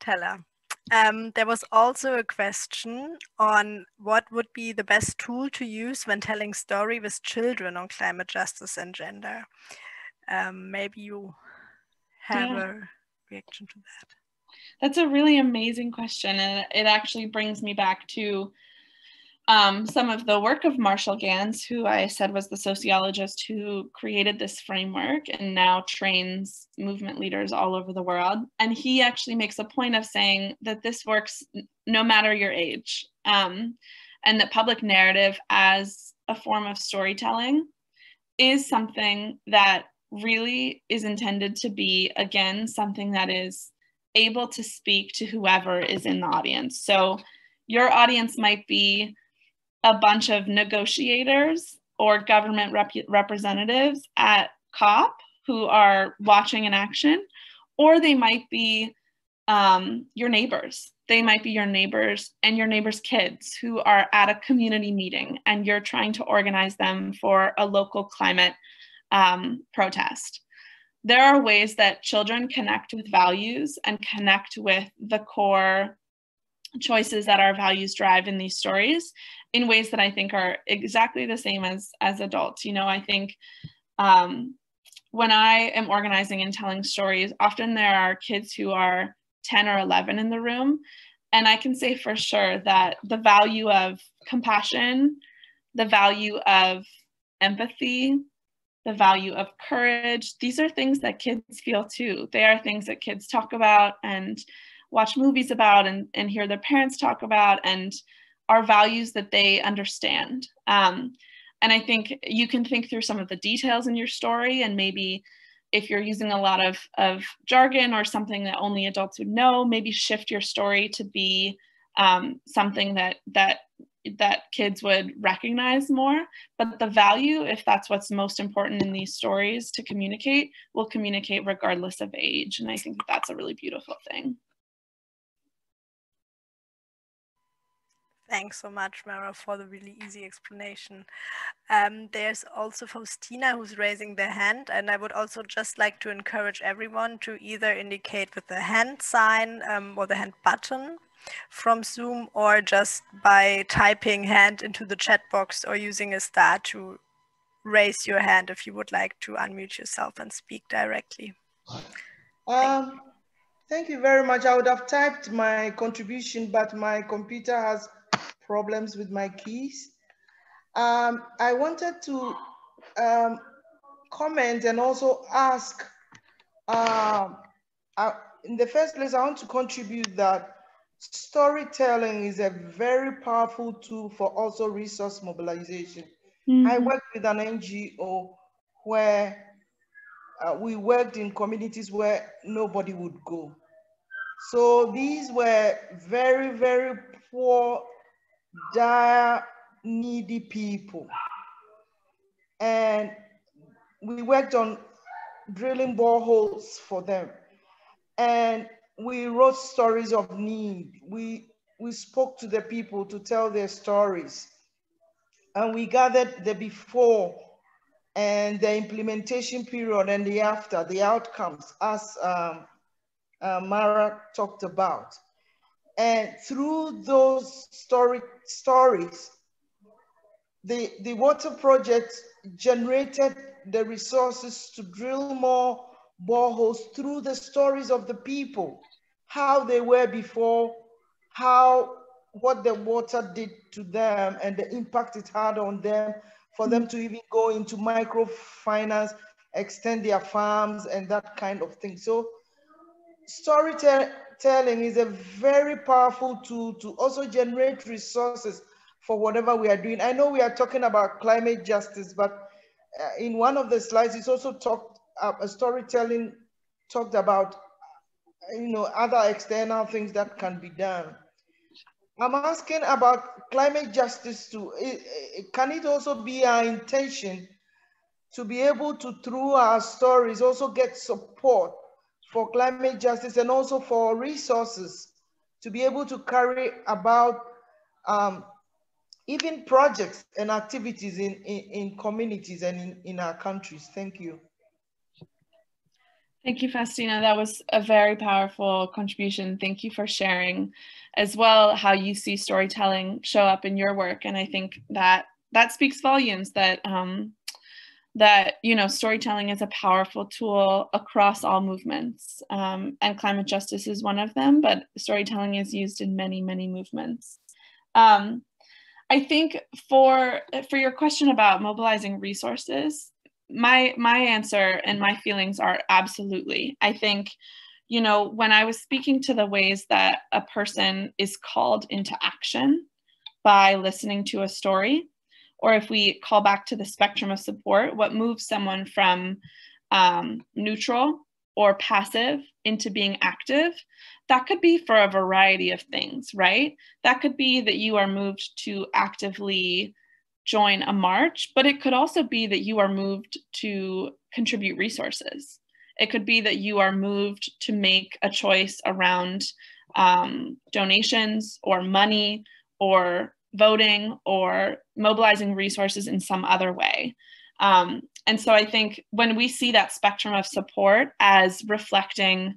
There was also a question on what would be the best tool to use when telling story with children on climate justice and gender. Maybe you have a reaction to that. That's a really amazing question, and it actually brings me back to some of the work of Marshall Gans, who I said was the sociologist who created this framework and now trains movement leaders all over the world. And he actually makes a point of saying that this works no matter your age, and that public narrative as a form of storytelling is something that really is intended to be, again, something that is able to speak to whoever is in the audience. So your audience might be a bunch of negotiators or government representatives at COP who are watching an action, or they might be your neighbors. They might be your neighbors and your neighbors' kids who are at a community meeting and you're trying to organize them for a local climate protest. There are ways that children connect with values and connect with the core choices that our values drive in these stories in ways that I think are exactly the same as adults. You know, I think when I am organizing and telling stories, often there are kids who are 10 or 11 in the room. And I can say for sure that the value of compassion, the value of empathy, the value of courage, these are things that kids feel too. They are things that kids talk about and watch movies about and hear their parents talk about, and are values that they understand. And I think you can think through some of the details in your story, and maybe if you're using a lot of jargon or something that only adults would know, maybe shift your story to be something that kids would recognize more. But the value, if that's what's most important in these stories to communicate, will communicate regardless of age. And I think that's a really beautiful thing. Thanks so much, Mara, for the really easy explanation. There's also Faustina who's raising their hand, and I would also just like to encourage everyone to either indicate with the hand sign or the hand button from Zoom, or just by typing hand into the chat box or using a star to raise your hand if you would like to unmute yourself and speak directly. Thank you very much. I would have typed my contribution, but my computer has problems with my keys. I wanted to comment and also ask, in the first place, I want to contribute that storytelling is a very powerful tool for also resource mobilization. Mm-hmm. I worked with an NGO where we worked in communities where nobody would go. So these were very, very poor, dire, needy people. And we worked on drilling boreholes for them. And we wrote stories of need. We spoke to the people to tell their stories. And we gathered the before and the implementation period and the after, the outcomes, as Mara talked about. And through those stories, the water project generated the resources to drill more boreholes through the stories of the people, how they were before, what the water did to them and the impact it had on them, for them to even go into microfinance, extend their farms and that kind of thing. So storytelling is a very powerful tool to also generate resources for whatever we are doing. I know we are talking about climate justice, but in one of the slides, it's also storytelling talked about, other external things that can be done. I'm asking about climate justice too. Can it also be our intention to be able to, through our stories, also get support for climate justice and also for resources to be able to carry about even projects and activities in communities and in our countries? Thank you. Thank you, Faustina. That was a very powerful contribution. Thank you for sharing as well how you see storytelling show up in your work. And I think that speaks volumes that storytelling is a powerful tool across all movements, and climate justice is one of them, but storytelling is used in many, many movements. I think for your question about mobilizing resources, my answer and my feelings are absolutely. I think, when I was speaking to the ways that a person is called into action by listening to a story, or if we call back to the spectrum of support, what moves someone from neutral or passive into being active, that could be for a variety of things, right? That could be that you are moved to actively join a march, but it could also be that you are moved to contribute resources. It could be that you are moved to make a choice around donations or money or voting or mobilizing resources in some other way. And so I think when we see that spectrum of support as reflecting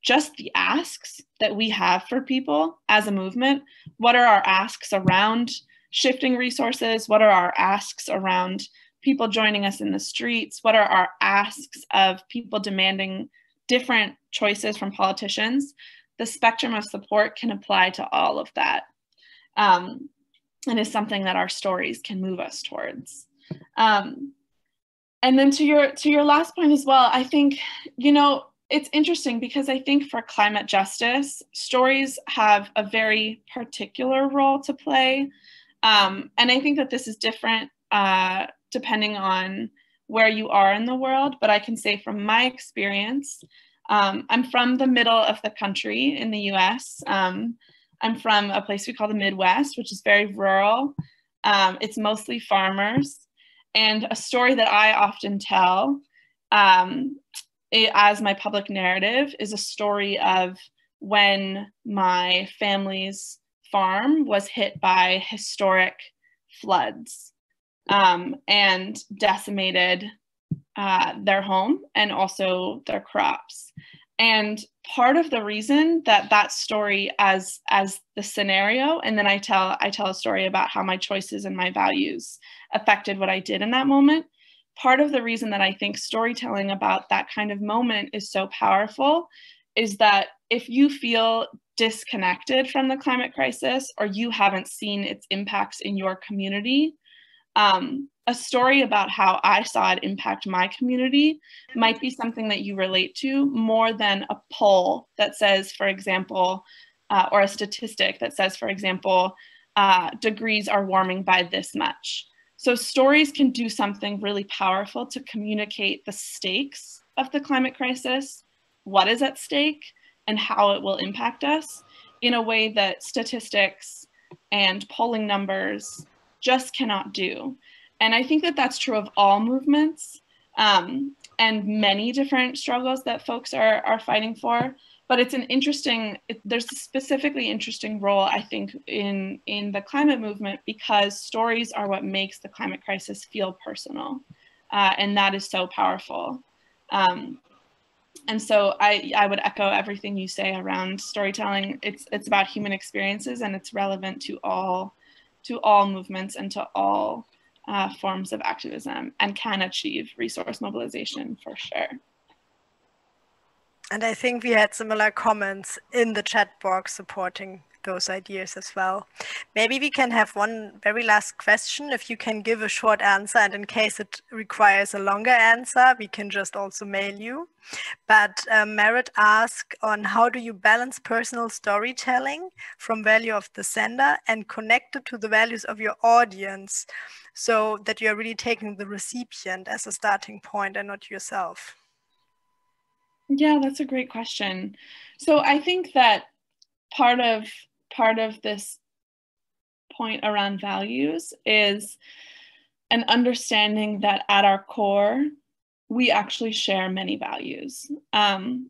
just the asks that we have for people as a movement, what are our asks around shifting resources? What are our asks around people joining us in the streets? What are our asks of people demanding different choices from politicians? The spectrum of support can apply to all of that. And is something that our stories can move us towards. And then to your last point as well, I think, it's interesting because I think for climate justice, stories have a very particular role to play. And I think that this is different depending on where you are in the world, but I can say from my experience, I'm from the middle of the country in the US. I'm from a place we call the Midwest, which is very rural. It's mostly farmers. And a story that I often tell as my public narrative is a story of when my family's farm was hit by historic floods and decimated their home and also their crops. And part of the reason that story as the scenario, and then I tell a story about how my choices and my values affected what I did in that moment. Part of the reason that I think storytelling about that kind of moment is so powerful is that if you feel disconnected from the climate crisis or you haven't seen its impacts in your community, a story about how I saw it impact my community might be something that you relate to more than a poll that says, for example, or a statistic that says, for example, degrees are warming by this much. So stories can do something really powerful to communicate the stakes of the climate crisis, what is at stake, and how it will impact us in a way that statistics and polling numbers just cannot do. And I think that that's true of all movements and many different struggles that folks are fighting for. But it's an interesting, there's a specifically interesting role, I think, in the climate movement, because stories are what makes the climate crisis feel personal. And that is so powerful. And so I would echo everything you say around storytelling. It's about human experiences, and it's relevant to all movements and to all forms of activism, and can achieve resource mobilization for sure. And I think we had similar comments in the chat box supporting those ideas as well. Maybe we can have one very last question. If you can give a short answer, and in case it requires a longer answer, we can just also mail you. But Merit asked on how do you balance personal storytelling from value of the sender and connect it to the values of your audience, so that you're really taking the recipient as a starting point and not yourself? Yeah, that's a great question. So I think that part of this point around values is an understanding that at our core, we actually share many values. And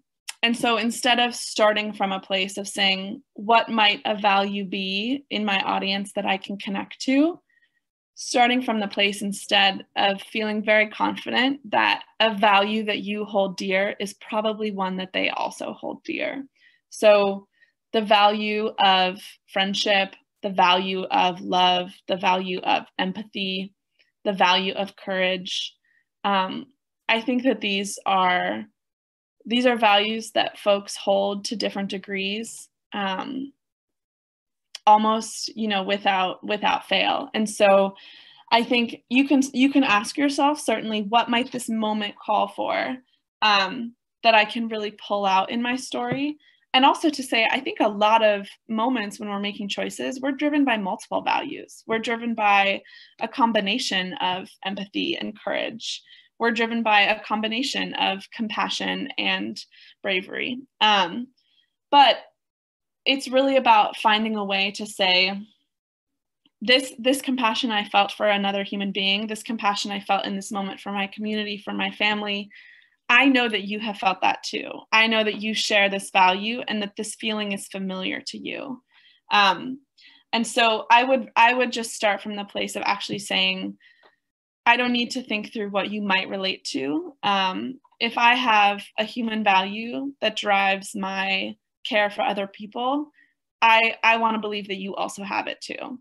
so instead of starting from a place of saying, what might a value be in my audience that I can connect to, starting from the place instead of feeling very confident that a value that you hold dear is probably one that they also hold dear. So the value of friendship, the value of love, the value of empathy, the value of courage. I think that these are values that folks hold to different degrees, almost, without fail. And so I think you can ask yourself, certainly, what might this moment call for that I can really pull out in my story? And also to say, I think a lot of moments when we're making choices, we're driven by multiple values. We're driven by a combination of empathy and courage. We're driven by a combination of compassion and bravery. But it's really about finding a way to say, this compassion I felt for another human being, this compassion I felt in this moment for my community, for my family, I know that you have felt that too. I know that you share this value and that this feeling is familiar to you. And so I would just start from the place of actually saying, I don't need to think through what you might relate to. If I have a human value that drives my care for other people, I want to believe that you also have it too.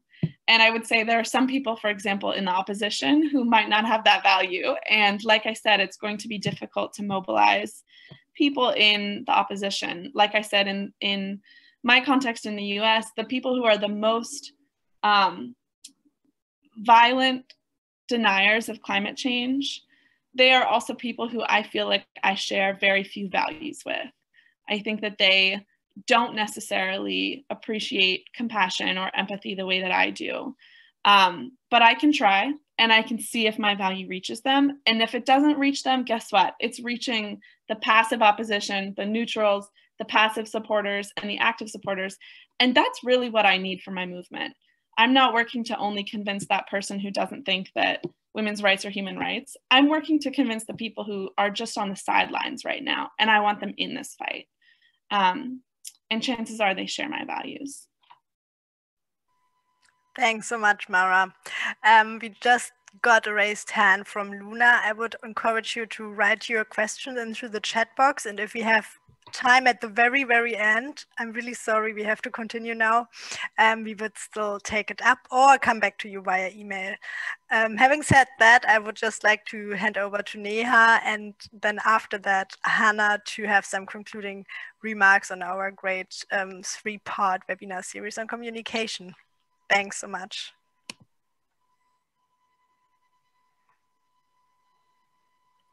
And I would say there are some people, for example, in the opposition who might not have that value. And like I said, it's going to be difficult to mobilize people in the opposition. Like I said, in my context in the US, the people who are the most violent deniers of climate change, they are also people who I feel like I share very few values with. I think that they don't necessarily appreciate compassion or empathy the way that I do. But I can try, and I can see if my value reaches them. And if it doesn't reach them, guess what? It's reaching the passive opposition, the neutrals, the passive supporters, and the active supporters. And that's really what I need for my movement. I'm not working to only convince that person who doesn't think that women's rights are human rights. I'm working to convince the people who are just on the sidelines right now, and I want them in this fight. And chances are they share my values. Thanks so much, Mara. We just got a raised hand from Luna. I would encourage you to write your question into the chat box. And if we have time at the very, very end, I'm really sorry, we have to continue now. We would still take it up or come back to you via email. Having said that, I would just like to hand over to Neha, and then after that, Hanna, to have some concluding remarks on our great 3-part webinar series on communication. Thanks so much.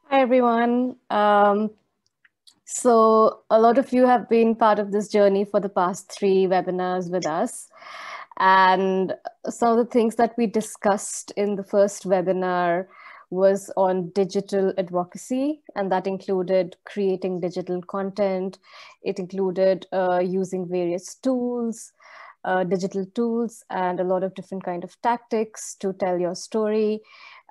Hi, everyone. So a lot of you have been part of this journey for the past 3 webinars with us. And some of the things that we discussed in the first webinar was on digital advocacy, and that included creating digital content. It included using various tools, digital tools, and a lot of different kind of tactics to tell your story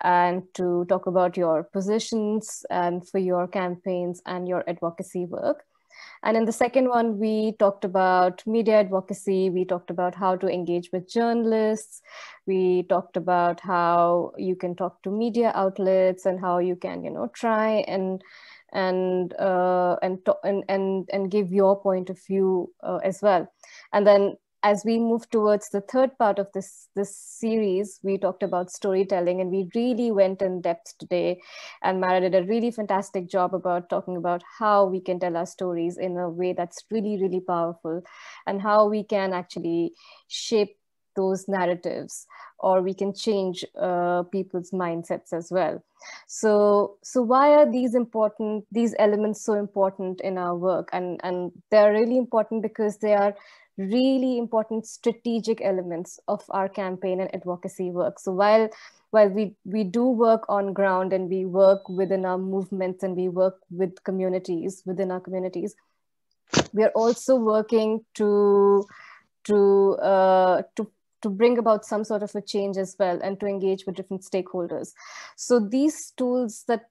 and to talk about your positions and for your campaigns and your advocacy work. And in the second one, we talked about media advocacy. We talked about how to engage with journalists. We talked about how you can talk to media outlets and how you can, try and give your point of view as well. And then as we move towards the third part of this series, we talked about storytelling, and we really went in depth today. And Mara did a really fantastic job about talking about how we can tell our stories in a way that's really, really powerful, and how we can actually shape those narratives, or we can change people's mindsets as well. So why are these elements so important in our work? And they're really important because they are really important strategic elements of our campaign and advocacy work. So while we do work on ground, and we work within our movements, and we work with communities, within our communities, we are also working to bring about some sort of a change as well, and to engage with different stakeholders. So these tools that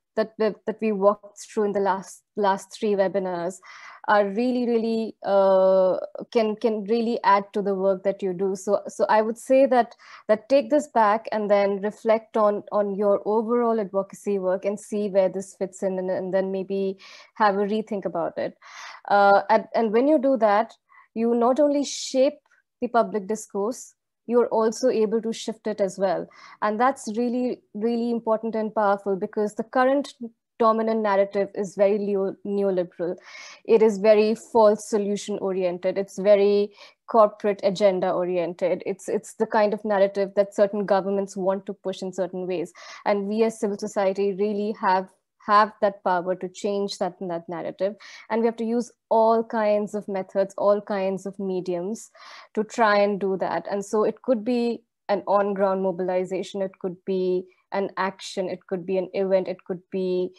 we walked through in the last 3 webinars are really can really add to the work that you do. So I would say that take this back and then reflect on your overall advocacy work and see where this fits in, and then maybe have a rethink about it. And when you do that, you not only shape the public discourse, you're also able to shift it as well. And that's really, really important and powerful, because the current dominant narrative is very neoliberal. It is very false solution oriented. It's very corporate agenda oriented. It's the kind of narrative that certain governments want to push in certain ways. And we as civil society really have that power to change that narrative. And we have to use all kinds of methods, all kinds of mediums to try and do that. And so it could be an on-ground mobilization, it could be an action, it could be an event, it could be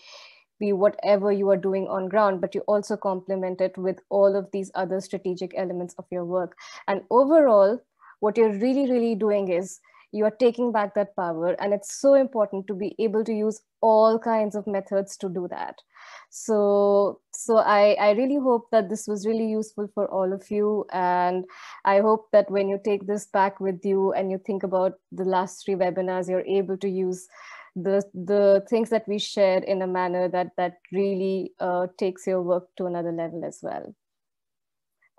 whatever you are doing on ground, but you also complement it with all of these other strategic elements of your work. And overall, what you're really, really doing is you are taking back that power. And it's so important to be able to use all kinds of methods to do that. So I really hope that this was really useful for all of you. And I hope that when you take this back with you and you think about the last 3 webinars, you're able to use the things that we shared in a manner that really takes your work to another level as well.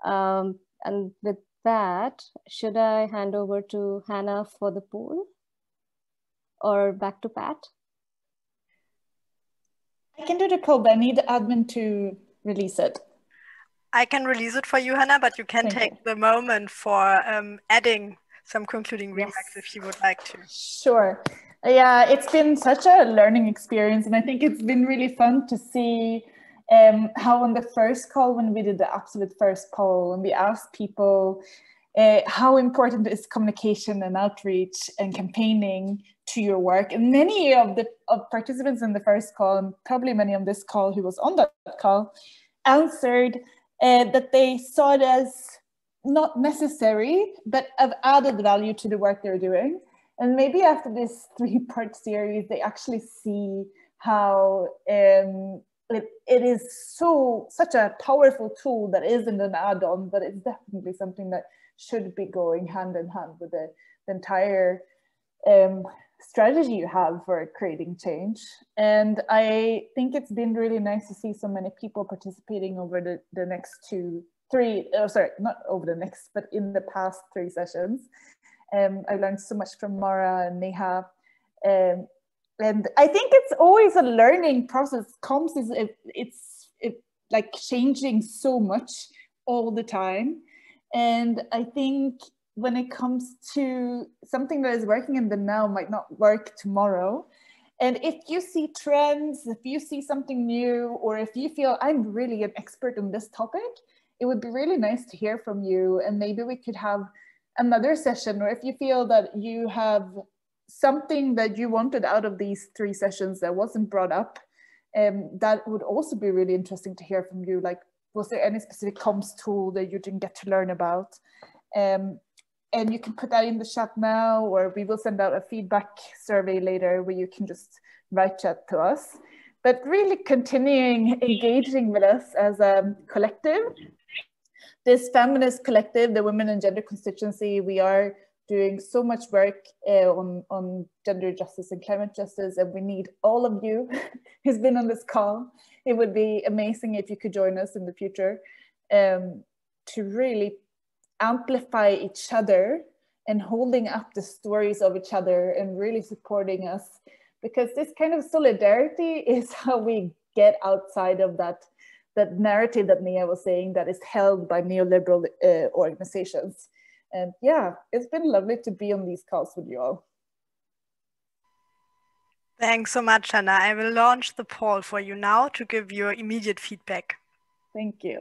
And with that, should I hand over to Hanna for the poll, or back to Pat? I can do the poll, but I need the admin to release it. I can release it for you, Hanna, but you can take the moment for adding some concluding remarks if you would like to. Sure. Yeah, it's been such a learning experience, and I think it's been really fun to see how on the first call, when we did the absolute first poll, and we asked people how important is communication and outreach and campaigning to your work. And many of the participants in the first call, and probably many on this call who was on that call, answered that they saw it as not necessary, but of added value to the work they're doing. And maybe after this 3-part series, they actually see how it is such a powerful tool that isn't an add-on, but it's definitely something that should be going hand in hand with the entire strategy you have for creating change. And I think it's been really nice to see so many people participating over the next not over the next, but in the past 3 sessions. I learned so much from Mara and Neha. And I think it's always a learning process. Comms is it's like changing so much all the time. And I think when it comes to something that is working in the now might not work tomorrow. And if you see trends, if you see something new, or if you feel I'm really an expert on this topic, it would be really nice to hear from you. And maybe we could have another session, or if you feel that you have something that you wanted out of these 3 sessions that wasn't brought up, that would also be really interesting to hear from you. Like, was there any specific comms tool that you didn't get to learn about? And you can put that in the chat now, or we will send out a feedback survey later where you can just write chat to us. But really continuing engaging with us as a collective. This feminist collective, the Women and Gender Constituency, we are doing so much work on gender justice and climate justice, and we need all of you who's been on this call. It would be amazing if you could join us in the future to really amplify each other and holding up the stories of each other and really supporting us, because this kind of solidarity is how we get outside of that narrative that Neha was saying that is held by neoliberal organizations. And yeah, it's been lovely to be on these calls with you all. Thanks so much, Hanna. I will launch the poll for you now to give your immediate feedback. Thank you.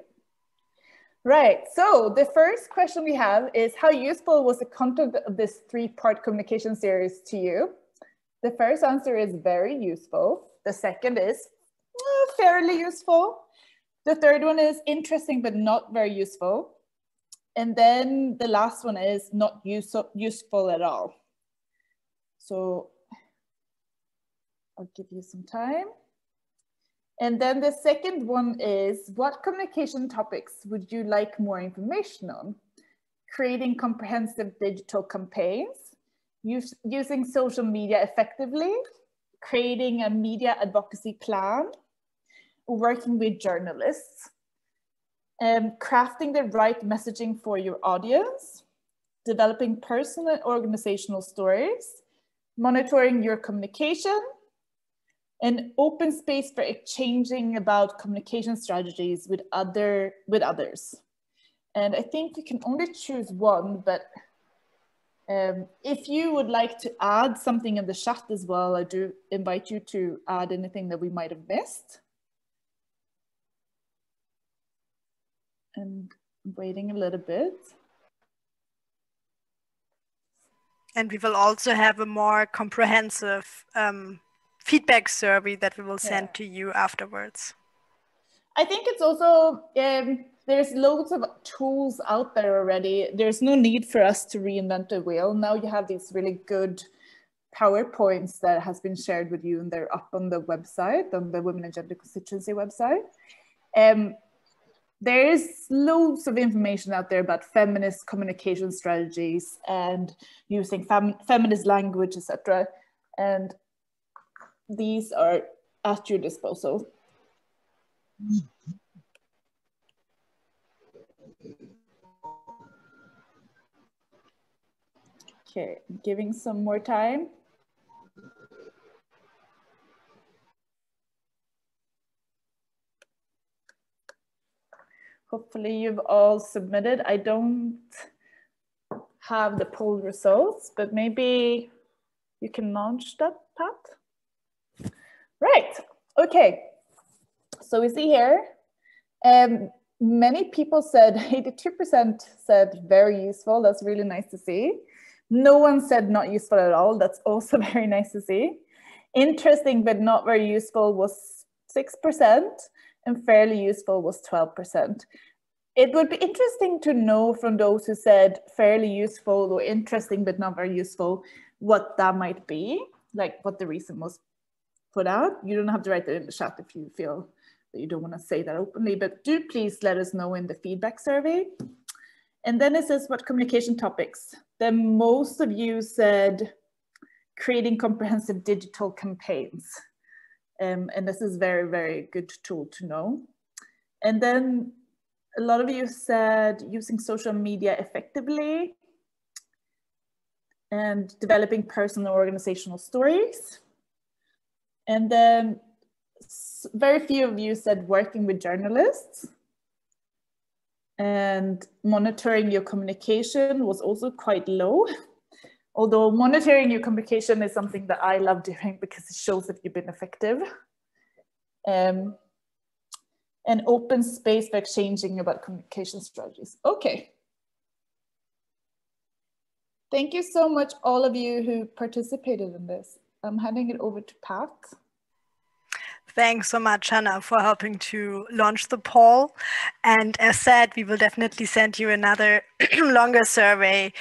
Right, so the first question we have is, how useful was the content of this 3-part communication series to you? The first answer is very useful. The second is fairly useful. The third one is interesting but not very useful. And then the last one is not useful at all. So I'll give you some time. And then the second one is, what communication topics would you like more information on? Creating comprehensive digital campaigns, using social media effectively, creating a media advocacy plan, working with journalists, crafting the right messaging for your audience, developing personal and organizational stories, monitoring your communication, an open space for exchanging about communication strategies with others. And I think you can only choose one, but if you would like to add something in the chat as well, I do invite you to add anything that we might have missed. And waiting a little bit. And we will also have a more comprehensive feedback survey that we will send to you afterwards. I think it's also, there's loads of tools out there already. There's no need for us to reinvent the wheel. Now you have these really good PowerPoints that has been shared with you, and they're up on the website, on the Women and Gender Constituency website. There is loads of information out there about feminist communication strategies and using feminist language, etc. And these are at your disposal. Okay, giving some more time. Hopefully you've all submitted. I don't have the poll results, but maybe you can launch that, Pat. Right, okay. So we see here, many people said, 82% said very useful. That's really nice to see. No one said not useful at all. That's also very nice to see. Interesting but not very useful was 6%. And fairly useful was 12%. It would be interesting to know from those who said fairly useful or interesting but not very useful, what that might be, like what the reason was put out. You don't have to write that in the chat if you feel that you don't want to say that openly, but do please let us know in the feedback survey. And then it says, what communication topics? Then most of you said creating comprehensive digital campaigns. And this is very, very good tool to know. And then a lot of you said using social media effectively and developing personal organizational stories. And then very few of you said working with journalists. And monitoring your communication was also quite low. Although monitoring your communication is something that I love doing because it shows that you've been effective. An open space for exchanging about communication strategies. Okay. Thank you so much, all of you who participated in this. I'm handing it over to Pat. Thanks so much, Hanna, for helping to launch the poll. And as said, we will definitely send you another longer survey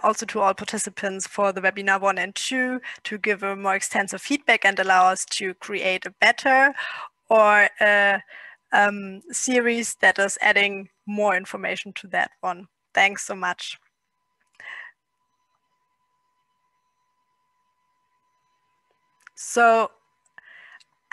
also to all participants for the webinar 1 and 2 to give a more extensive feedback and allow us to create a better or a series that is adding more information to that one. Thanks so much. So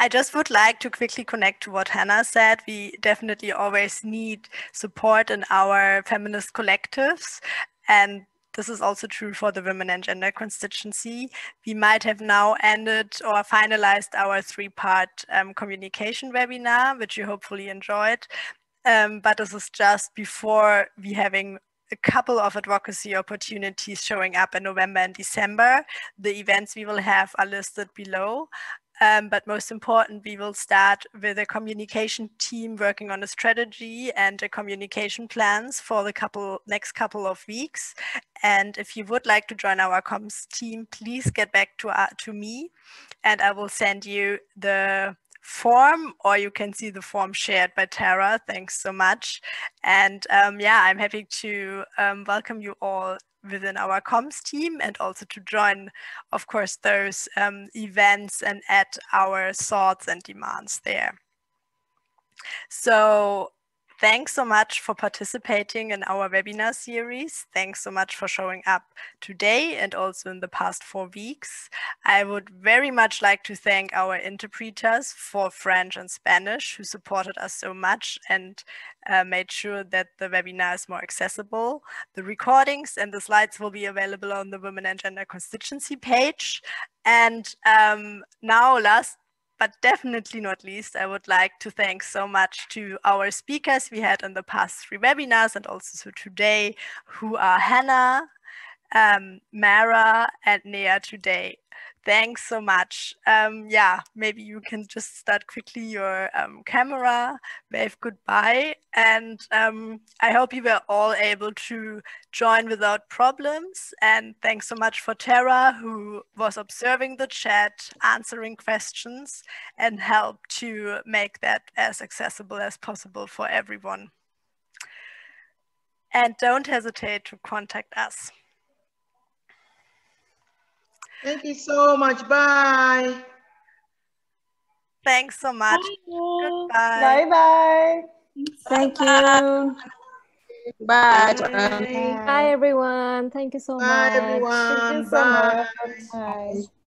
I just would like to quickly connect to what Hanna said. We definitely always need support in our feminist collectives. And this is also true for the Women and Gender Constituency. We might have now ended or finalized our 3-part communication webinar, which you hopefully enjoyed. But this is just before we having a couple of advocacy opportunities showing up in November and December. The events we will have are listed below. But most important, we will start with a communication team working on a strategy and a communication plans for the next couple of weeks. And if you would like to join our comms team, please get back to me and I will send you the form, or you can see the form shared by Tara. Thanks so much. And yeah, I'm happy to welcome you all within our comms team and also to join, of course, those events and add our thoughts and demands there. So thanks so much for participating in our webinar series. Thanks so much for showing up today and also in the past 4 weeks. I would very much like to thank our interpreters for French and Spanish who supported us so much and made sure that the webinar is more accessible. The recordings and the slides will be available on the Women and Gender Constituency page. And now last but definitely not least, I would like to thank so much to our speakers we had in the past 3 webinars and also today, who are Hanna, Mara, and Neha today. Thanks so much. Yeah, maybe you can just start quickly your camera, wave goodbye. And I hope you were all able to join without problems. And thanks so much for Tara, who was observing the chat, answering questions, and helped to make that as accessible as possible for everyone. And don't hesitate to contact us. Thank you so much. Bye. Thanks so much. Bye. Goodbye. Bye-bye. Thank you. Bye. Bye, everyone. Thank you so much. Bye, everyone. Thank you so much. Bye. Bye.